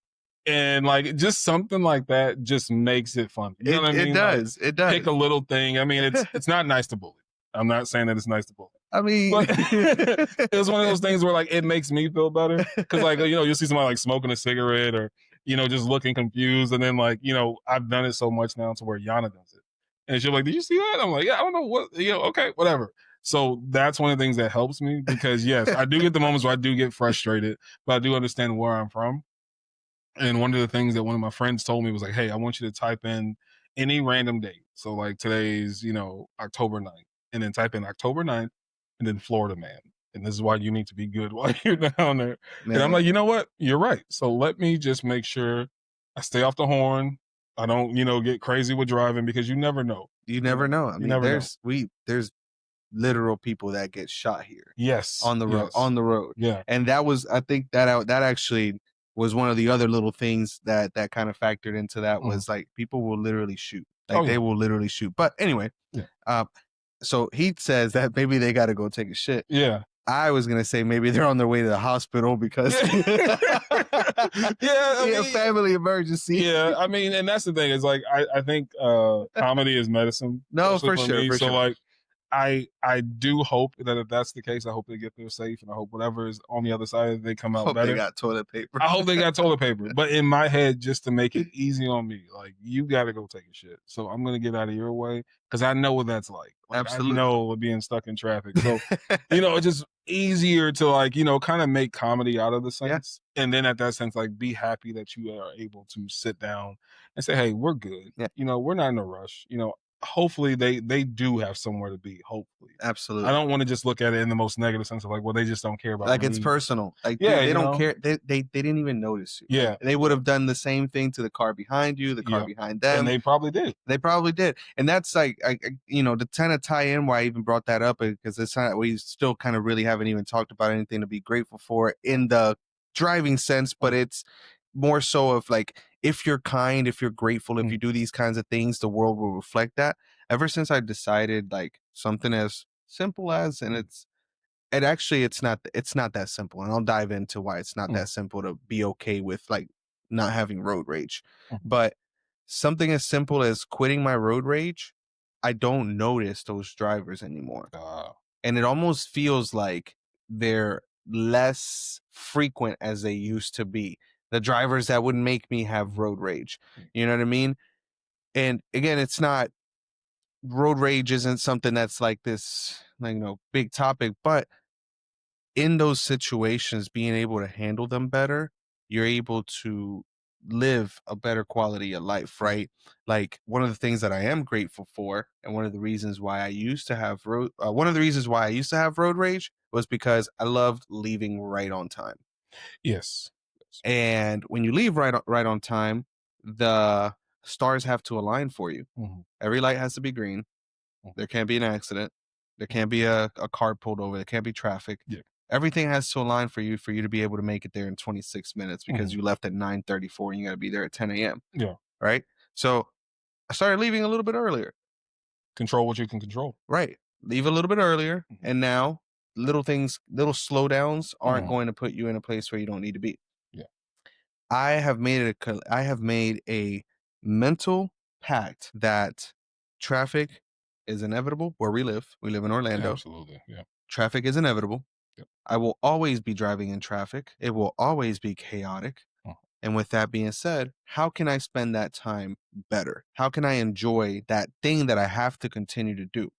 And like just something like that just makes it fun. You know what I mean? It does. Like, it does. Pick a little thing. I mean, it's not nice to bully. I'm not saying that it's nice to bully. I mean, but it's one of those things where like it makes me feel better because like you'll see somebody like smoking a cigarette or just looking confused, and then like I've done it so much now to where Yana does it, and she's like, "Did you see that?" I'm like, "Yeah, I don't know what okay, whatever." So that's one of the things that helps me because yes, I do get the moments where I do get frustrated, but I do understand where I'm from. And one of the things that one of my friends told me was like, hey, I want you to type in any random date. So like today's, October 9th. And then type in October 9th and then Florida man. And this is why you need to be good while you're down there. Man. And I'm like, you know what? You're right. So let me just make sure I stay off the horn. I don't, get crazy with driving because you never know. You never know. I mean, there's literal people that get shot here. Yes. On the road. On the road. Yeah. And that was, I think that actually was one of the other little things that kind of factored into that was like people will literally shoot. Like they will literally shoot. But anyway, so he says that maybe they got to go take a shit. Yeah. I was gonna say maybe they're on their way to the hospital because family emergency. Yeah, I mean, and that's the thing is like I think comedy is medicine. No, for sure. So like I do hope that if that's the case, I hope they get there safe, and I hope whatever is on the other side, they come out better. They got toilet paper. I hope they got toilet paper. But in my head, just to make it easy on me, like you got to go take a shit. So I'm gonna get out of your way because I know what that's like. Absolutely, I know being stuck in traffic. So it's just easier to like kind of make comedy out of the sense, and then at that sense, like be happy that you are able to sit down and say, hey, we're good. Yeah. We're not in a rush. Hopefully they do have somewhere to be. Hopefully. Absolutely. I don't want to just look at it in the most negative sense of like, well, they just don't care about like me. It's personal. Like they don't care. They didn't even notice you. Yeah. Like, they would have done the same thing to the car behind you, the car behind them. And they probably did. And that's like to kind of tie in why I even brought that up, because it's not, we still kind of really haven't even talked about anything to be grateful for in the driving sense, but it's more so of like, if you're kind, if you're grateful, if you do these kinds of things, the world will reflect that. Ever since I decided like something as simple as, and it's not that simple, and I'll dive into why it's not that simple to be okay with like not having road rage. But something as simple as quitting my road rage, I don't notice those drivers anymore. And it almost feels like they're less frequent as they used to be. The drivers that would make me have road rage. You know what I mean? And again, it's not, road rage isn't something that's like this, like, big topic, but in those situations, being able to handle them better, you're able to live a better quality of life, right? Like, one of the things that I am grateful for, and one of the reasons why I used to have road rage was because I loved leaving right on time. Yes. Yes. And when you leave right on time, the stars have to align for you. Mhm. Every light has to be green. Mhm. There can't be an accident. There can't be a car pulled over. There can't be traffic. Yeah. Everything has to align for you to be able to make it there in 26 minutes because Mhm. you left at 9:34 and you got to be there at 10 a.m. Yeah. Right? So I started leaving a little bit earlier. Control what you can control. Right. Leave a little bit earlier. Mhm. And now little slowdowns aren't Mhm. going to put you in a place where you don't need to be. Yeah. I have made a mental pact that traffic is inevitable where we live. We live in Orlando. Absolutely. Yeah. Traffic is inevitable. Yep. I will always be driving in traffic. It will always be chaotic. Mhm. And with that being said, how can I spend that time better? How can I enjoy that thing that I have to continue to do?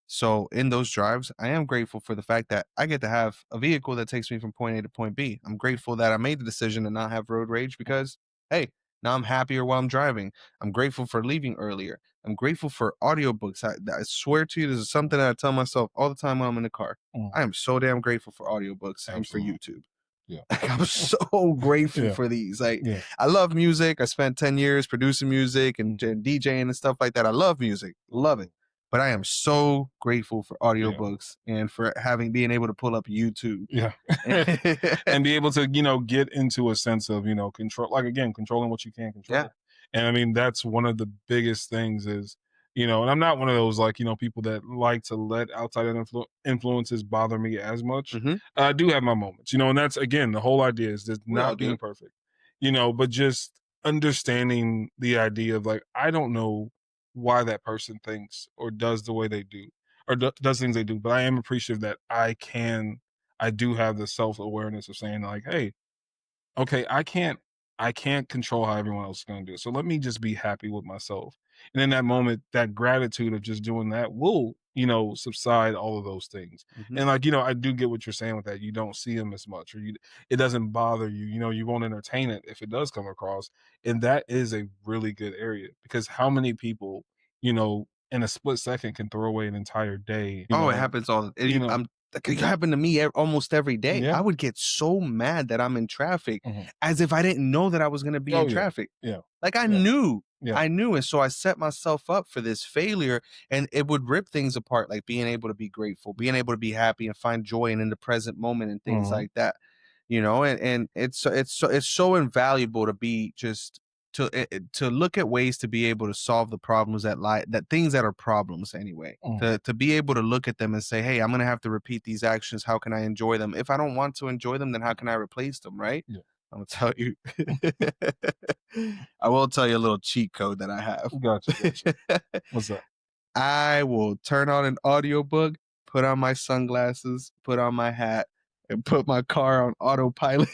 So in those drives, I am grateful for the fact that I get to have a vehicle that takes me from point A to point B. I'm grateful that I made the decision to not have road rage because, hey, now I'm happier while I'm driving. I'm grateful for leaving earlier. I'm grateful for audiobooks. I swear to you, this is something that I tell myself all the time when I'm in the car. Mhm. I am so damn grateful for audiobooks and for Absolutely. YouTube. Yeah. Like, I'm so grateful Yeah. for these. Like, Yeah. I love music. I spent 10 years producing music and DJing and stuff like that. I love music. Love it. But I am so grateful for Yeah. audiobooks and for being able to pull up YouTube. Yeah. And be able to, get into a sense of, control, like, again, controlling what you can Yeah. control. And I mean, that's one of the biggest things is, and I'm not one of those, like, people that like to let outside influences bother me as much. Hmm. I do have my moments, and that's, again, the whole idea is just We all not being do. perfect, but just understanding the idea of, like, I don't know why that person thinks or does the way they do or does things they do, but I am appreciative that I do have the self-awareness of saying, like, hey, okay, I can't control how everyone else is gonna do it. So let me just be happy with myself. And in that moment, that gratitude of just doing that will, subside all of those things. Hmm. And, like, I do get what you're saying with that. You don't see them as much, or it doesn't bother you. You won't entertain it if it does come across. And that is a really good area because how many people, in a split second can throw away an entire day, Oh, it happens all. you know, It happened to me almost every day. yeah. I would get so mad that I'm in traffic, Mhm. as if I didn't know that I was going to be in Oh yeah. traffic. Yeah. Like, Yeah. Yeah. I knew, and so I set myself up for this failure, and it would rip things apart. Like being able to be grateful, being able to be happy, and find joy in the present moment, and things Mhm. like that. And it's so invaluable to be just to look at ways to be able to solve the problems that things that are problems anyway, Mhm. to be able to look at them and say, hey, I'm going to have to repeat these actions. How can I enjoy them? If I don't want to enjoy them, then how can I replace them? Right? Yeah. I'm gonna tell you. I will tell you a little cheat code that I Gotcha, gotcha. have. What's that? I will turn on an audiobook, put on my sunglasses, put on my hat, and put my car on autopilot.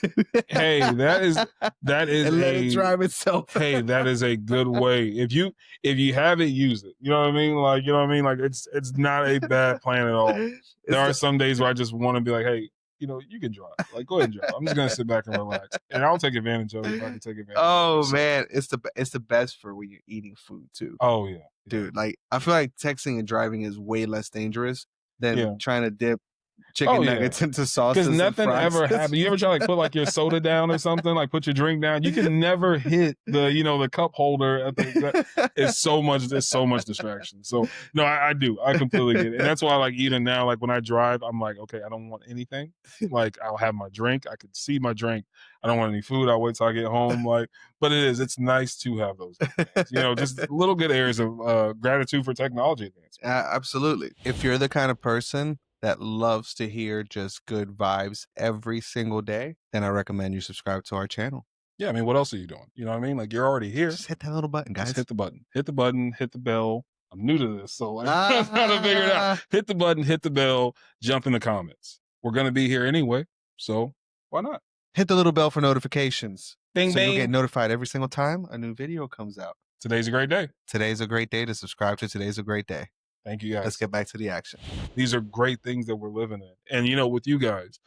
Hey, that is And let it a drive itself. hey, that is a good way. If you have it, use it. You know what I mean? Like, you know what I mean? Like, it's not a bad plan at all. There It's are the some days where I just want to be like, hey, you can drive. Like, go ahead and drive. I'm just gonna sit back and relax. And I'll take advantage of it if I can take advantage of it. Oh So, man, it's the best for when you're eating food too. oh yeah. Yeah. Dude, like, I feel like texting and driving is way less dangerous than Yeah. trying to dip Oh chicken yeah. nuggets into Because sauces and nothing fries. ever happened. You ever try, like, put, like, your soda down or something, like put your drink down? You can never hit the cup holder at it's so much distraction. So no, I do. I completely get it. And that's why, like, even now, like, when I drive, I'm like, okay, I don't want anything. Like, I'll have my drink. I could see my drink. I don't want any food. I'll wait till I get home. Like, but it's nice to have those things. Just little good areas of gratitude for technology advancement. Absolutely. If you're the kind of person that loves to hear just good vibes every single day, then I recommend you subscribe to our channel. Yeah, I mean, what else are you doing? You know what I mean? Like, you're already here. Just hit that little button, Just guys. hit the button. Hit the button, hit the bell. I'm new to this, so, like, I'm trying to figure it out. Hit the button, hit the bell, jump in the comments. We're gonna be here anyway, So why not? Hit the little bell for notifications Bing so you'll get bang. notified every single time a new video comes out. Today's a great day. Today's a great day to subscribe to Today's a Great Day. Thank you Let's guys. get back to the action. These are great things that we're living in. And, with you guys,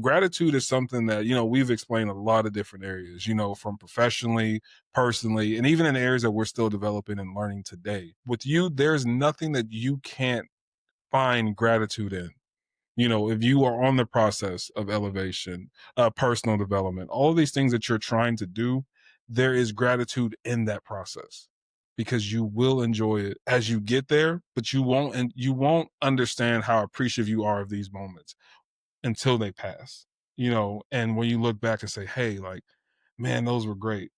gratitude is something that, we've explained a lot of different areas, from professionally, personally, and even in areas that we're still developing and learning today. With you, there's nothing that you can't find gratitude in. If you are on the process of elevation, personal development, all of these things that you're trying to do, there is gratitude in that process because you will enjoy it as you get there, but you won't understand how appreciative you are of these moments until they pass. And when you look back and say, "Hey, like, man, those were great."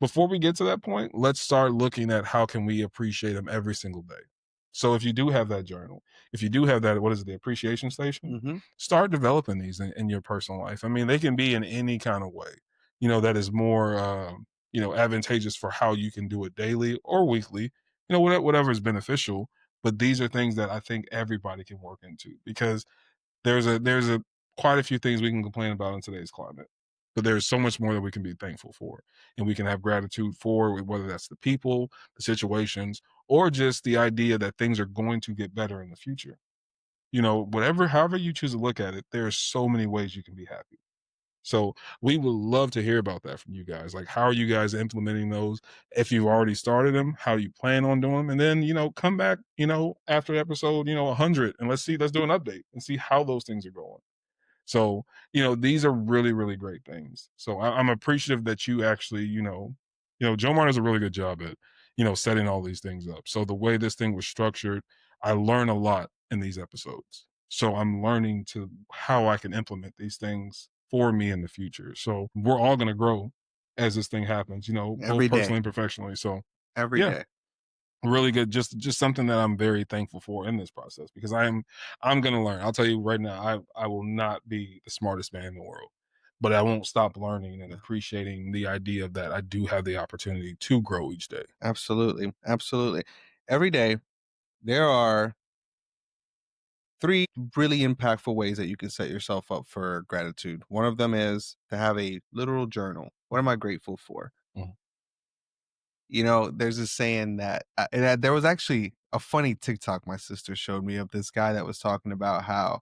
Before we get to that point, let's start looking at how can we appreciate them every single day. So if you do have that journal, if you do have that, what is it, the appreciation station? Mm-hmm. Start developing these in your personal life. I mean, they can be in any kind of way, that is more, advantageous for how you can do it daily or weekly, whatever is beneficial. But these are things that I think everybody can work into because there's a quite a few things we can complain about in today's climate, but there's so much more that we can be thankful for, and we can have gratitude for whether that's the people, the situations, or just the idea that things are going to get better in the future. However you choose to look at it, there are so many ways you can be happy. So we would love to hear about that from you guys. Like, how are you guys implementing those? If you've already started them, how do you plan on doing them? And then, come back, after episode, 100, and let's do an update and see how those things are going. So, these are really, really great things. So I'm appreciative that you actually, Joe Martin does a really good job at, setting all these things up. So the way this thing was structured, I learn a lot in these episodes. So I'm learning to how I can implement these things for me in the future. So we're all going to grow as this thing happens, both Every day. personally and professionally. So Every yeah, day. really good. Just something that I'm very thankful for in this process because I'm gonna learn. I'll tell you right now, I will not be the smartest man in the world, but I won't stop learning and No. appreciating the idea of that I do have the opportunity to grow each day. Absolutely. Absolutely. Every day, there are three really impactful ways that you can set yourself up for gratitude. One of them is to have a literal journal. What am I grateful for? Mhm. There's this saying that there was actually a funny TikTok my sister showed me of this guy that was talking about how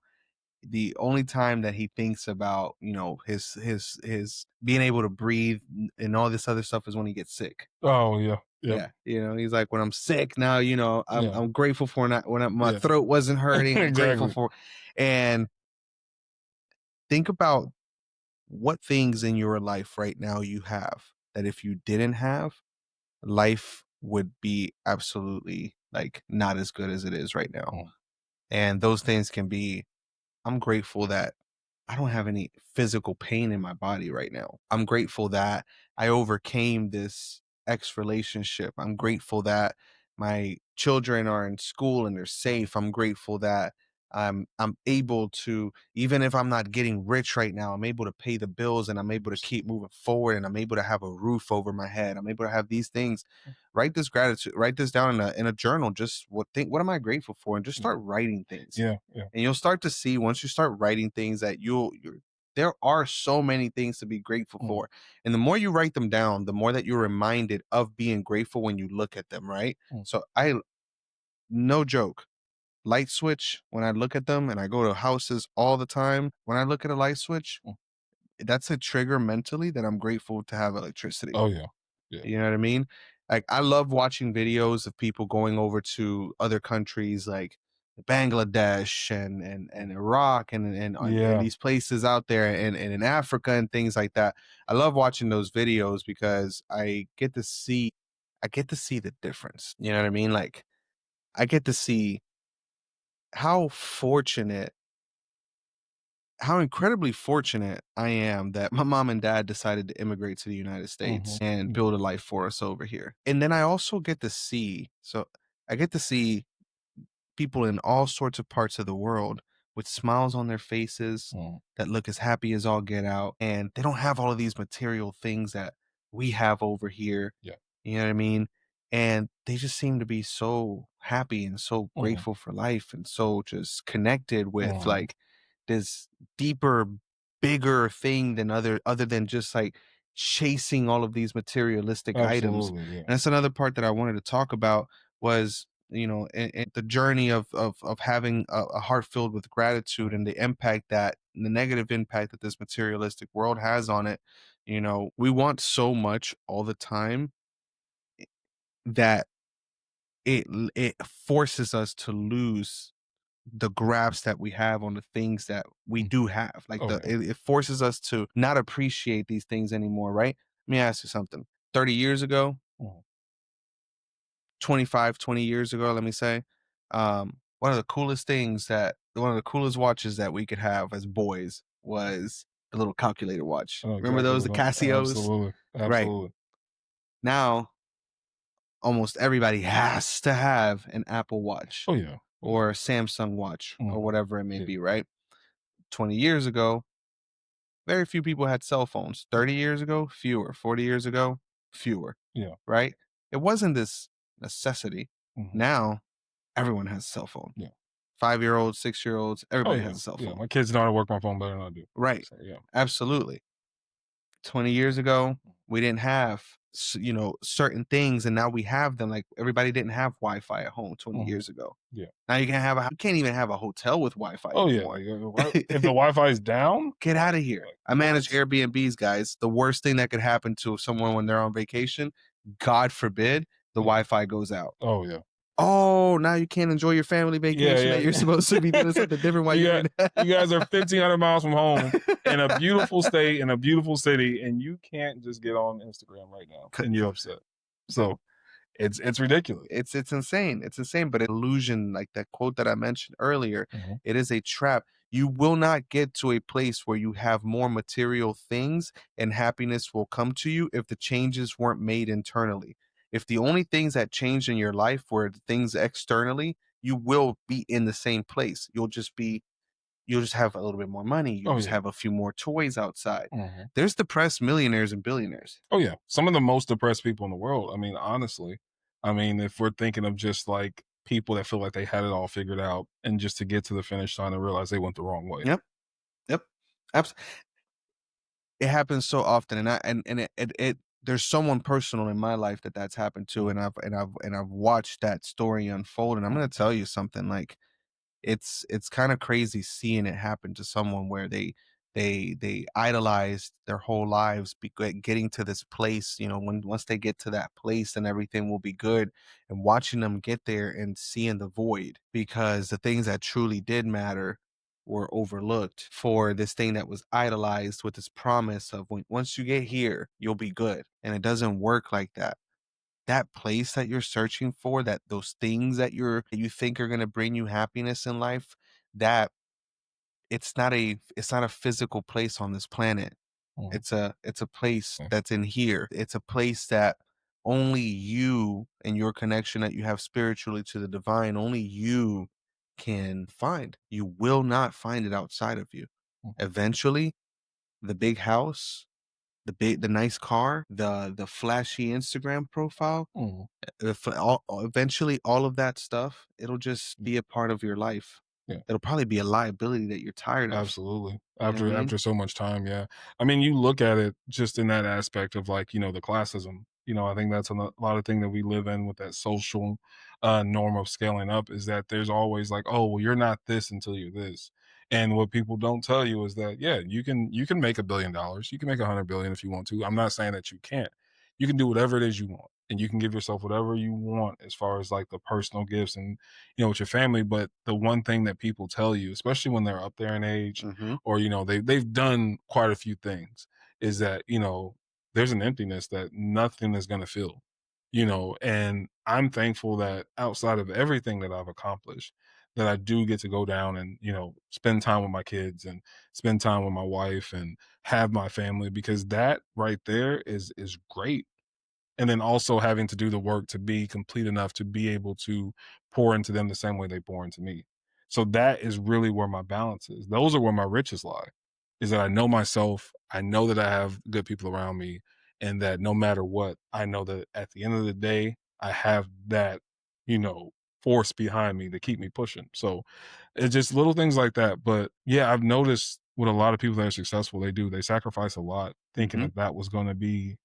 the only time that he thinks about, his being able to breathe and all this other stuff is when he gets sick. Oh yeah, yep, Yeah, he's like, when I'm sick now, I'm yeah, I'm grateful for not when my yeah, throat wasn't hurting. I'm grateful exactly. for, and think about what things in your life right now you have that if you didn't have, life would be absolutely like not as good as it is right now. Mm, And those things can be, I'm grateful that I don't have any physical pain in my body right now. I'm grateful that I overcame this ex relationship. I'm grateful that my children are in school and they're safe. I'm grateful that I'm able to, even if I'm not getting rich right now, I'm able to pay the bills and I'm able to keep moving forward and I'm able to have a roof over my head. I'm able to have these things. Write this down in a journal. Just what am I grateful for? And just yeah, start writing things, yeah, yeah, and you'll start to see once you start writing things that there are so many things to be grateful mm, for, and the more you write them down, the more that you're reminded of being grateful when you look at them, right? mm, So I no joke, light switch, when I look at them, and I go to houses all the time, when I look at a light switch, mm. that's a trigger mentally that I'm grateful to have electricity. Oh yeah, yeah, You know what I mean? Like, I love watching videos of people going over to other countries like Bangladesh and Iraq and yeah. these places out there and in Africa and things like that. I love watching those videos because I get to see the difference. You know what I mean? Like, I get to see how fortunate how incredibly fortunate I am that my mom and dad decided to immigrate to the United Hmm. States and Yeah. build a life for us over here. And then I also I get to see people in all sorts of parts of the world with smiles on their faces Mm, that look as happy as all get out. And they don't have all of these material things that we have over here. yeah. You know what I mean? And they just seem to be so happy and so Hmm. grateful for life and so just connected with Hmm. like this deeper bigger thing than other than just like chasing all of these materialistic items. Absolutely, yeah. And that's another part that I wanted to talk about was, and the journey of having a heart filled with gratitude and the negative impact that this materialistic world has on it. We want so much all the time that it forces us to lose the grasp that we have on the things that we Mm. do have. Like Oh, yeah. it forces us to not appreciate these things anymore, right? Let me ask you something. 30 years ago, Mhm. 25, 20 years ago, let me say, one of the coolest watches that we could have as boys was the little calculator watch. I know Remember exactly those, what the you're talking. Casios? Absolutely, Right. absolutely. Now, almost everybody has to have an Apple Watch Oh, yeah. Yeah. or a Samsung watch or Mhm. whatever it may Yeah. be, right? 20 years ago, very few people had cell phones. 30 years ago, fewer. 40 years ago, fewer, Yeah. right? It wasn't this necessity. Mhm. Now, everyone has a cell phone. Yeah. 5-year-olds, 6-year-olds, Oh, everybody yeah. has a cell Yeah, phone. my kids know how to work my phone better than I do. Right. So, yeah. Absolutely. 20 years ago, we didn't have certain things, and now we have them. Like everybody didn't have Wi-Fi at home 20 Mhm. years ago. Yeah. Now you can't even have a hotel with Wi-Fi Oh, yeah, anymore. like, if the Wi-Fi is down, Get out of here. like, I manage what? Airbnbs, guys. The worst thing that could happen to someone when they're on vacation, God forbid, the Yeah. Wi-Fi goes out. Oh, yeah. Oh, now you can't enjoy your family Yeah, vacation that you're yeah. supposed to be doing something different while You you're got in. you guys are 1,500 miles from home in a beautiful state, in a beautiful city, and you can't just get on Instagram right now, and you're upset. So, it's ridiculous. It's insane. It's insane, but illusion, like that quote that I mentioned earlier, Mhm. it is a trap. You will not get to a place where you have more material things and happiness will come to you if the changes weren't made internally. If the only things that changed in your life were the things externally, you will be in the same place. You'll just have a little bit more money. You'll Oh, just yeah. have a few more toys outside. Mhm. There's depressed millionaires and billionaires. Oh, yeah. Some of the most depressed people in the world. I mean, honestly. I mean, if we're thinking of just, like, people that feel like they had it all figured out and just to get to the finish line and realize they went the wrong way. Yep. Yep. Abs- it happens so often, and I and it there's someone personal in my life that's happened to, Mhm. and I've watched that story unfold, and I'm gonna Mhm. tell you something. Like it's kind of crazy seeing it happen to someone where they idolized their whole lives, getting to this place. When once they get to that place, then everything will be good. And watching them get there and seeing the void because the things that truly did matter were overlooked for this thing that was idolized with this promise of once you get here, you'll be good. And it doesn't work like that. That place that you're searching for, that those things that you think are going to bring you happiness in life, that it's not a physical place on this planet. Mhm. It's a place Yeah. that's in here. It's a place that only you and your connection that you have spiritually to the divine, only you can find. You will not find it outside of you. Mhm. Eventually, the big house, the nice car, the flashy Instagram profile, Mhm. if eventually all of that stuff, it'll just Yeah. be a part of your life. Yeah. It'll probably be a liability that you're tired of. Absolutely. You know what I mean? After so much time, yeah. I mean, you look at it just in that aspect of like, the classism. I think that's lot of thing that we live in with that social norm of scaling up is that there's always like, oh, well, you're not this until you're this. And what people don't tell you is that, yeah, you can make $1 billion. You can make 100 billion if you want to. I'm not saying that you can't. You can do whatever it is you want. And you can give yourself whatever you want as far as like the personal gifts and with your family. But the one thing that people tell you, especially when they're up there in age, Mhm. or they've done quite a few things, is that there's an emptiness that nothing is going to fill. And I'm thankful that outside of everything that I've accomplished, that I do get to go down and spend time with my kids and spend time with my wife and have my family, because that right there is great. And then also having to do the work to be complete enough to be able to pour into them the same way they pour into me. So that is really where my balance is. Those are where my riches lie. Is that I know myself, I know that I have good people around me, and that no matter what, I know that at the end of the day, I have that, you know, force behind me to keep me pushing. So it's just little things like that. But yeah, I've noticed what a lot of people that are successful, they do. They sacrifice a lot thinking Hmm. that that was gonna be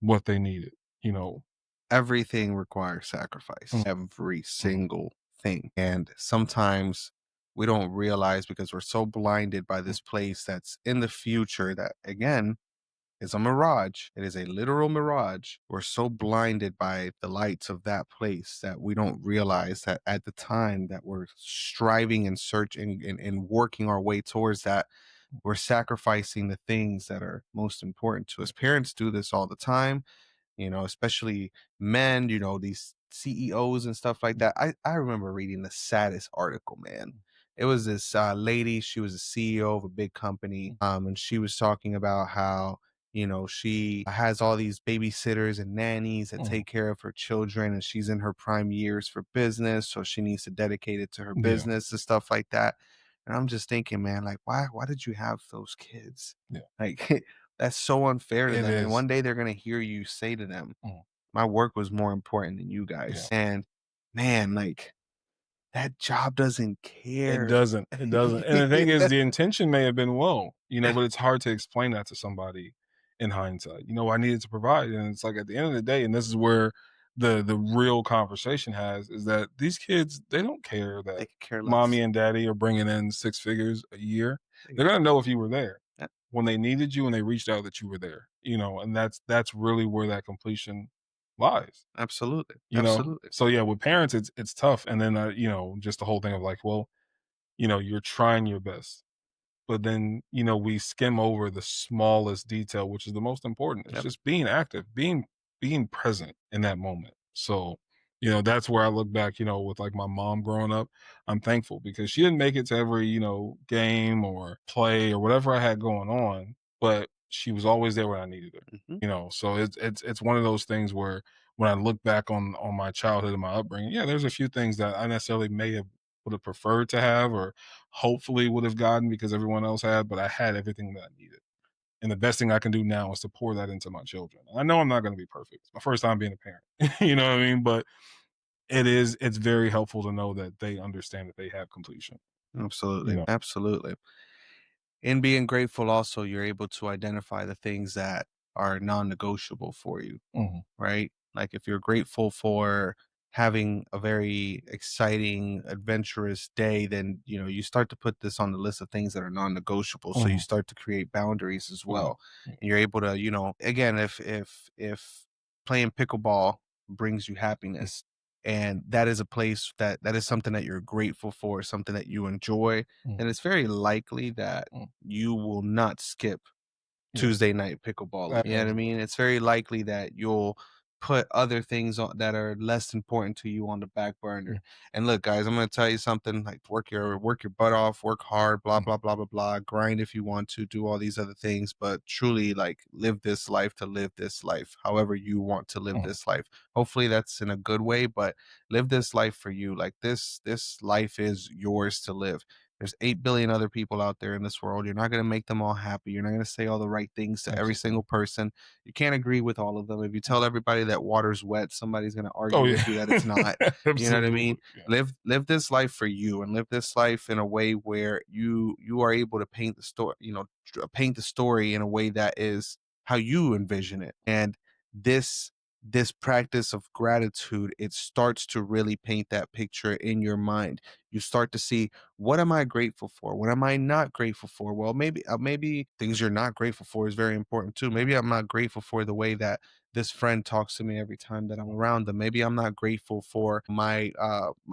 what they needed, you know? Everything requires sacrifice, Mm, every mhm, single thing. And sometimes we don't realize because we're so blinded by mm, this place that's in the future that, again, is a mirage. It is a literal mirage. We're so blinded by the lights of that place that we don't realize that at the time that we're striving and searching and working our way towards that, we're sacrificing the things that are most important to us. Parents do this all the time, especially men, these CEOs and stuff like that. I remember reading the saddest article, man. It was this lady, she was a CEO of a big company, and she was talking about how, she has all these babysitters and nannies that mhm. take care of her children, and she's in her prime years for business, so she needs to dedicate it to her Yeah, business and stuff like that. And I'm just thinking, man, like, why did you have those kids? yeah. Like, that's so unfair to It them. And is. one day they're gonna hear you say to them, Mhm, "My work was more important than you yeah. guys." And man, like that job doesn't It care. doesn't, it doesn't, and the thing is, the intention may have been well, but it's hard to explain that to somebody in hindsight. I needed to provide, and it's like at the end of the day, and this is where the real conversation has, is that these kids, they don't care that They could care mommy less. and daddy are bringing in 6 figures a year. They They're gonna know if you were there uh, when they needed you and they reached out that you were there, and that's really where that completion lies. Absolutely. Absolutely. So yeah, with parents, it's tough, and then just the whole thing of like, well, you're trying your best, but then we skim over the smallest detail, which is the most important. It's Yep. just being active, being present in that moment. So that's where I look back, with like my mom growing up. I'm thankful because she didn't make it to every game or play or whatever I had going on, but she was always there when I needed her. Mhm. So it's one of those things where when I look back on my childhood and my upbringing, yeah, there's a few things that I necessarily may have would have preferred to have or hopefully would have gotten because everyone else had, but I had everything that I needed. And the best thing I can do now is to pour that into my children. And I know I'm not going to be perfect. It's my first time being a parent. You know what I mean? But it's very helpful to know that they understand that they have completion. You Absolutely. know. Absolutely. In being grateful also, you're able to identify the things that are non-negotiable for you. Mhm. Right? Like if you're grateful for having a very exciting, adventurous day, then you start to put this on the list of things that are non-negotiable. So you Mhm. start to create boundaries as Yeah. well. Yeah. And you're able to, again, if playing pickleball brings you Mm. happiness, and that is a place that is something that you're grateful for, something that you enjoy, Mm. then it's very likely that Mm. you will not skip Yeah. Tuesday night pickleballing. You know what I Absolutely. mean? It's very likely that you'll put other things on that are less important to you on the back burner. Mm. And look, guys, I'm gonna tell you something, like work your butt off, work hard, blah, Mm. blah, blah, blah, blah, grind if you want to, do all these other things, but truly like live this life to live this life, however you want to live Mm. this life. Hopefully that's in a good way, but live this life for you. Like this life is yours to live. There's 8 billion other people out there in this world. You're not going to make them all happy. You're not going to say all the right things to every Absolutely. single person. You can't agree with all of them. If you Mm. tell everybody that water's wet, somebody's going to Oh argue yeah. with you that it's not. You know what I mean? Absolutely. Yeah. Live this life for you, and live this life in a way where you are able to paint the story, paint the story in a way that is how you envision it. And this this practice of gratitude, it starts to really paint that picture in your mind. You start to see, what am I grateful for? What am I not grateful for? Well, maybe things you're not grateful for is very important too. Maybe I'm not grateful for the way that this friend talks to me every time that I'm around them. Maybe I'm not grateful for my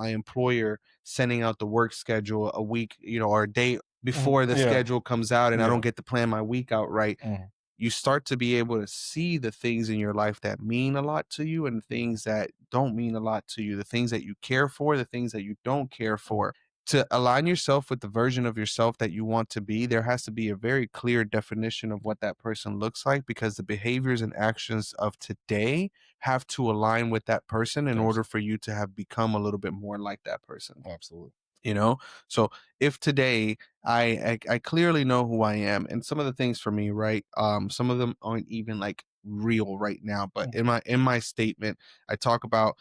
employer sending out the work schedule a week, or a day Mhm. before the Yeah. schedule comes out, and I Yeah. don't get to plan my week out right. Mhm. You start to be able to see the things in your life that mean a lot to you and things that don't mean a lot to you, the things that you care for, the things that you don't care Mhm. for. To align yourself with the version of yourself that you want to be, there has to be a very clear definition of what that person looks like, because the behaviors and actions of today have to align with that person in order Absolutely. for you to have become a little bit more like that person. Absolutely. you know so if today I clearly know who I am, and some of the things for me, right, some of them aren't even like real right now. But Mhm. in my statement, I talk about,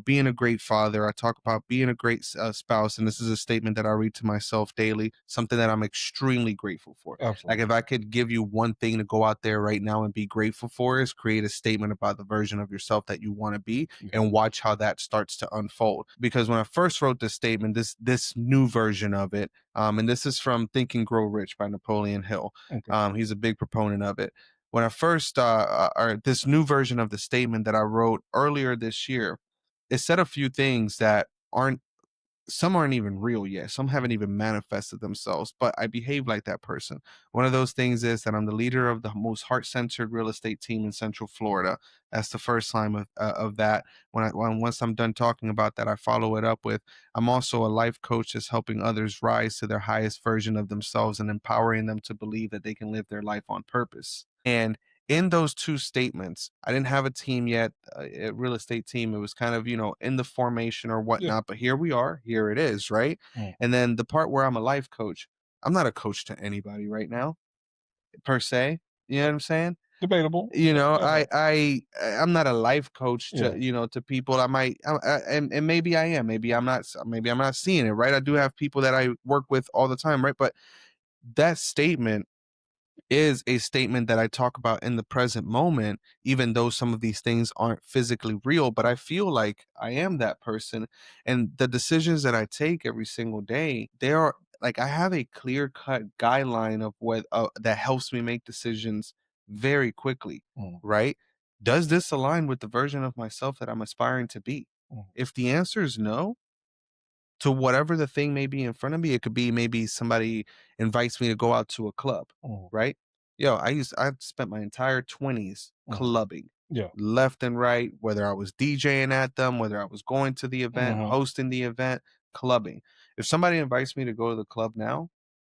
being a great father. I talk about being a great spouse, and this is a statement that I read to myself daily, something that I'm extremely grateful for. Like, Absolutely. if I could give you one thing to go out there right now and be grateful for, is create a statement about the version of yourself that you want to be, Yeah. and watch how that starts to unfold. Because when I first wrote this statement, this new version of it, and this is from Think and Grow Rich by Napoleon Hill. Okay. He's a big proponent of it. When I first, or this new version of the statement that I wrote earlier this year, it said a few things that aren't, some aren't even real yet. Some haven't even manifested themselves, but I behave like that person. One of those things is that I'm the leader of the most heart-centered real estate team in Central Florida. That's the first line of that. Once I'm done talking about that, I follow it up with, I'm also a life coach that's helping others rise to their highest version of themselves and empowering them to believe that they can live their life on purpose. And in those two statements, I didn't have a team yet, a real estate team. It was kind of, in the formation or Yeah. whatnot, but here we are, here it is, right? Mm. And then the part where I'm a life coach, I'm not a coach to anybody right now, per se. You know what I'm saying? Debatable. You know, Yeah. I'm not a life coach Yeah. to people. And maybe I am, maybe I'm not seeing it, right? I do have people that I work with all the time, right? But that statement is a statement that I talk about in the present moment, even though some of these things aren't physically real, but I feel like I am that person. And the decisions that I take every single day, they are like, I have a clear cut guideline of what that helps me make decisions very quickly, Mm. right? Does this align with the version of myself that I'm aspiring to be? Mm. If the answer is no, to whatever the thing may be in front of me. It could be maybe somebody invites me to go out to a club, Mm. right? Yo, I spent my entire 20s Mm. clubbing Yeah. left and right, whether I was DJing at them, whether I was going to the event, Mhm. hosting the event, clubbing. If somebody invites me to go to the club now,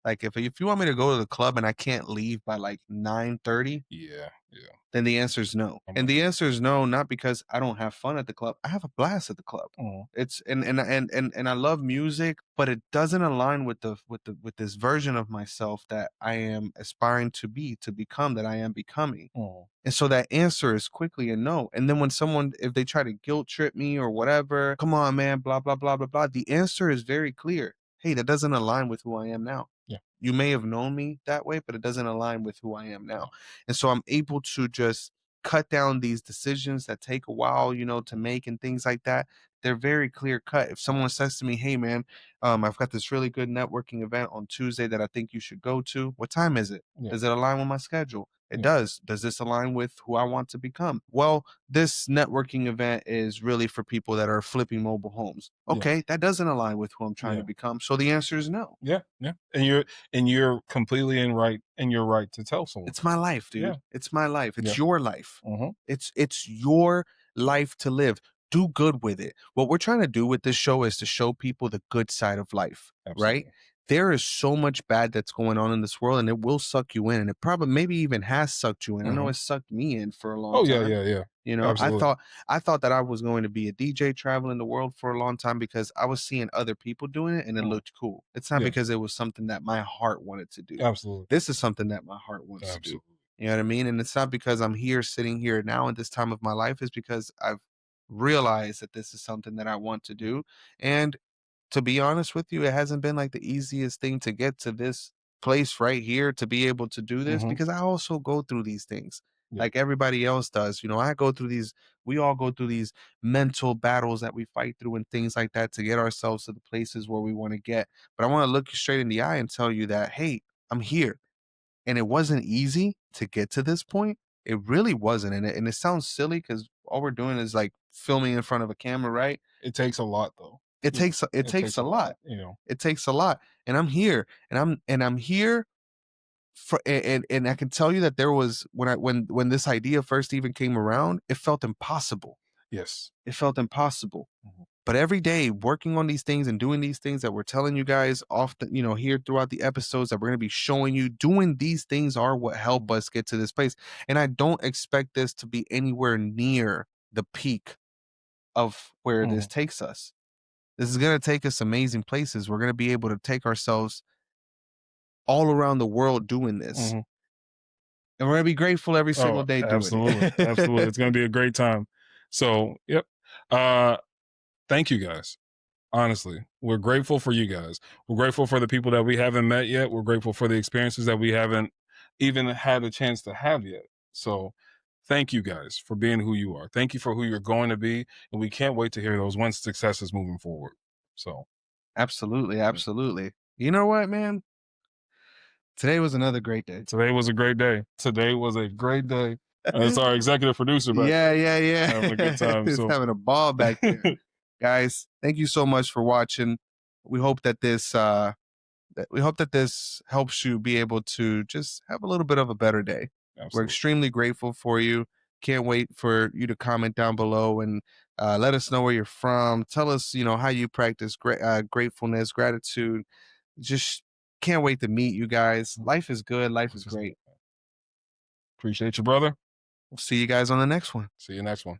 like if you want me to go to the club and I can't leave by like 9:30, Yeah. Yeah. then the answer is no. I'm And with the you. answer is no, not because I don't have fun at the club. I have a blast at the club. Mhm. It's and I love music, but it doesn't align with with this version of myself that I am aspiring to be, to become, that I am becoming. Mhm. And so that answer is quickly a no. And then when someone, if they try to guilt trip me or whatever, come on, man, blah, blah, blah, blah, blah. The answer is very clear. Hey, that doesn't align with who I am now. Yeah. You may have known me that way, but it doesn't align with who I am now. And so I'm able to just cut down these decisions that take a while, to make and things like that. They're very clear cut. If someone says to me, hey, man, I've got this really good networking event on Tuesday that I think you should go to. What time is it? Yeah. Does it align with my schedule? It Yeah. does. Does this align with who I want to become? Well, this networking event is really for people that are flipping mobile homes. Yeah. Okay, that doesn't align with who I'm trying to Yeah. become. So the answer is no. Yeah. Yeah. And you're completely in your right to tell someone It's that. my life, Yeah. dude. It's my life. Yeah. It's your life. Mhm. It's your life to live. Do good with it. What we're trying to do with this show is to show people the good side of life, right? Absolutely. There is so much bad that's going on in this world, and it will suck you in, and it probably maybe even has sucked you in. I know Mhm. it sucked me in for a long Oh, yeah, time. yeah, yeah. You know, I Absolutely. thought I thought that I was going to be a DJ traveling the world for a long time because I was seeing other people doing it and it Mhm. looked cool. It's not Yeah. because it was something that my heart wanted to do. Absolutely. This is something that my heart wants to do. Absolutely. You know what I mean? And it's not because I'm here sitting here now at this time of my life, it's because I've realized that this is something that I want to do. And to be honest with you, it hasn't been like the easiest thing to get to this place right here to be able to do this, Mhm. because I also go through these things Yeah. like everybody else does. I go through these, we all go through these mental battles that we fight through and things like that to get ourselves to the places where we want to get. But I want to look you straight in the eye and tell you that, hey, I'm here. And it wasn't easy to get to this point. It really wasn't. And it sounds silly because all we're doing is like filming in front of a camera, right? It takes a lot, though. It Yeah. takes it It takes takes a a lot, lot. It takes a lot. And I'm here. And I'm here for, and I can tell you that there was, when this idea first even came around, it felt impossible. Yes. It felt impossible. Mhm. But every day working on these things and doing these things that we're telling you guys often, here throughout the episodes that we're going to be showing you, doing these things are what help us get to this place. And I don't expect this to be anywhere near the peak of where this Mhm. takes us. This is going to take us amazing places. We're going to be able to take ourselves all around the world doing this. Mhm. And we're gonna be grateful every single Oh, day doing absolutely. Absolutely. it. It's going to be a great time. So, yep. Thank you guys. Honestly, we're grateful for you guys. We're grateful for the people that we haven't met yet. We're grateful for the experiences that we haven't even had a chance to have yet. So, thank you guys for being who you are. Thank you for who you're going to be. And we can't wait to hear those win successes moving forward. So, Absolutely, absolutely. You know what, man? Today was another great day. today was a great day. Today was a great day. And it's our executive producer back Yeah, yeah, there having a good yeah. time. He's So, having a ball back there. Guys, thank you so much for watching. We hope that this helps you be able to just have a little bit of a better day. We're absolutely. extremely grateful for you. Can't wait for you to comment down below and let us know where you're from. Tell us, how you practice gratefulness, gratitude. Just can't wait to meet you guys. Life is good. Life is great. Appreciate you, brother. We'll see you guys on the next one. See you next one.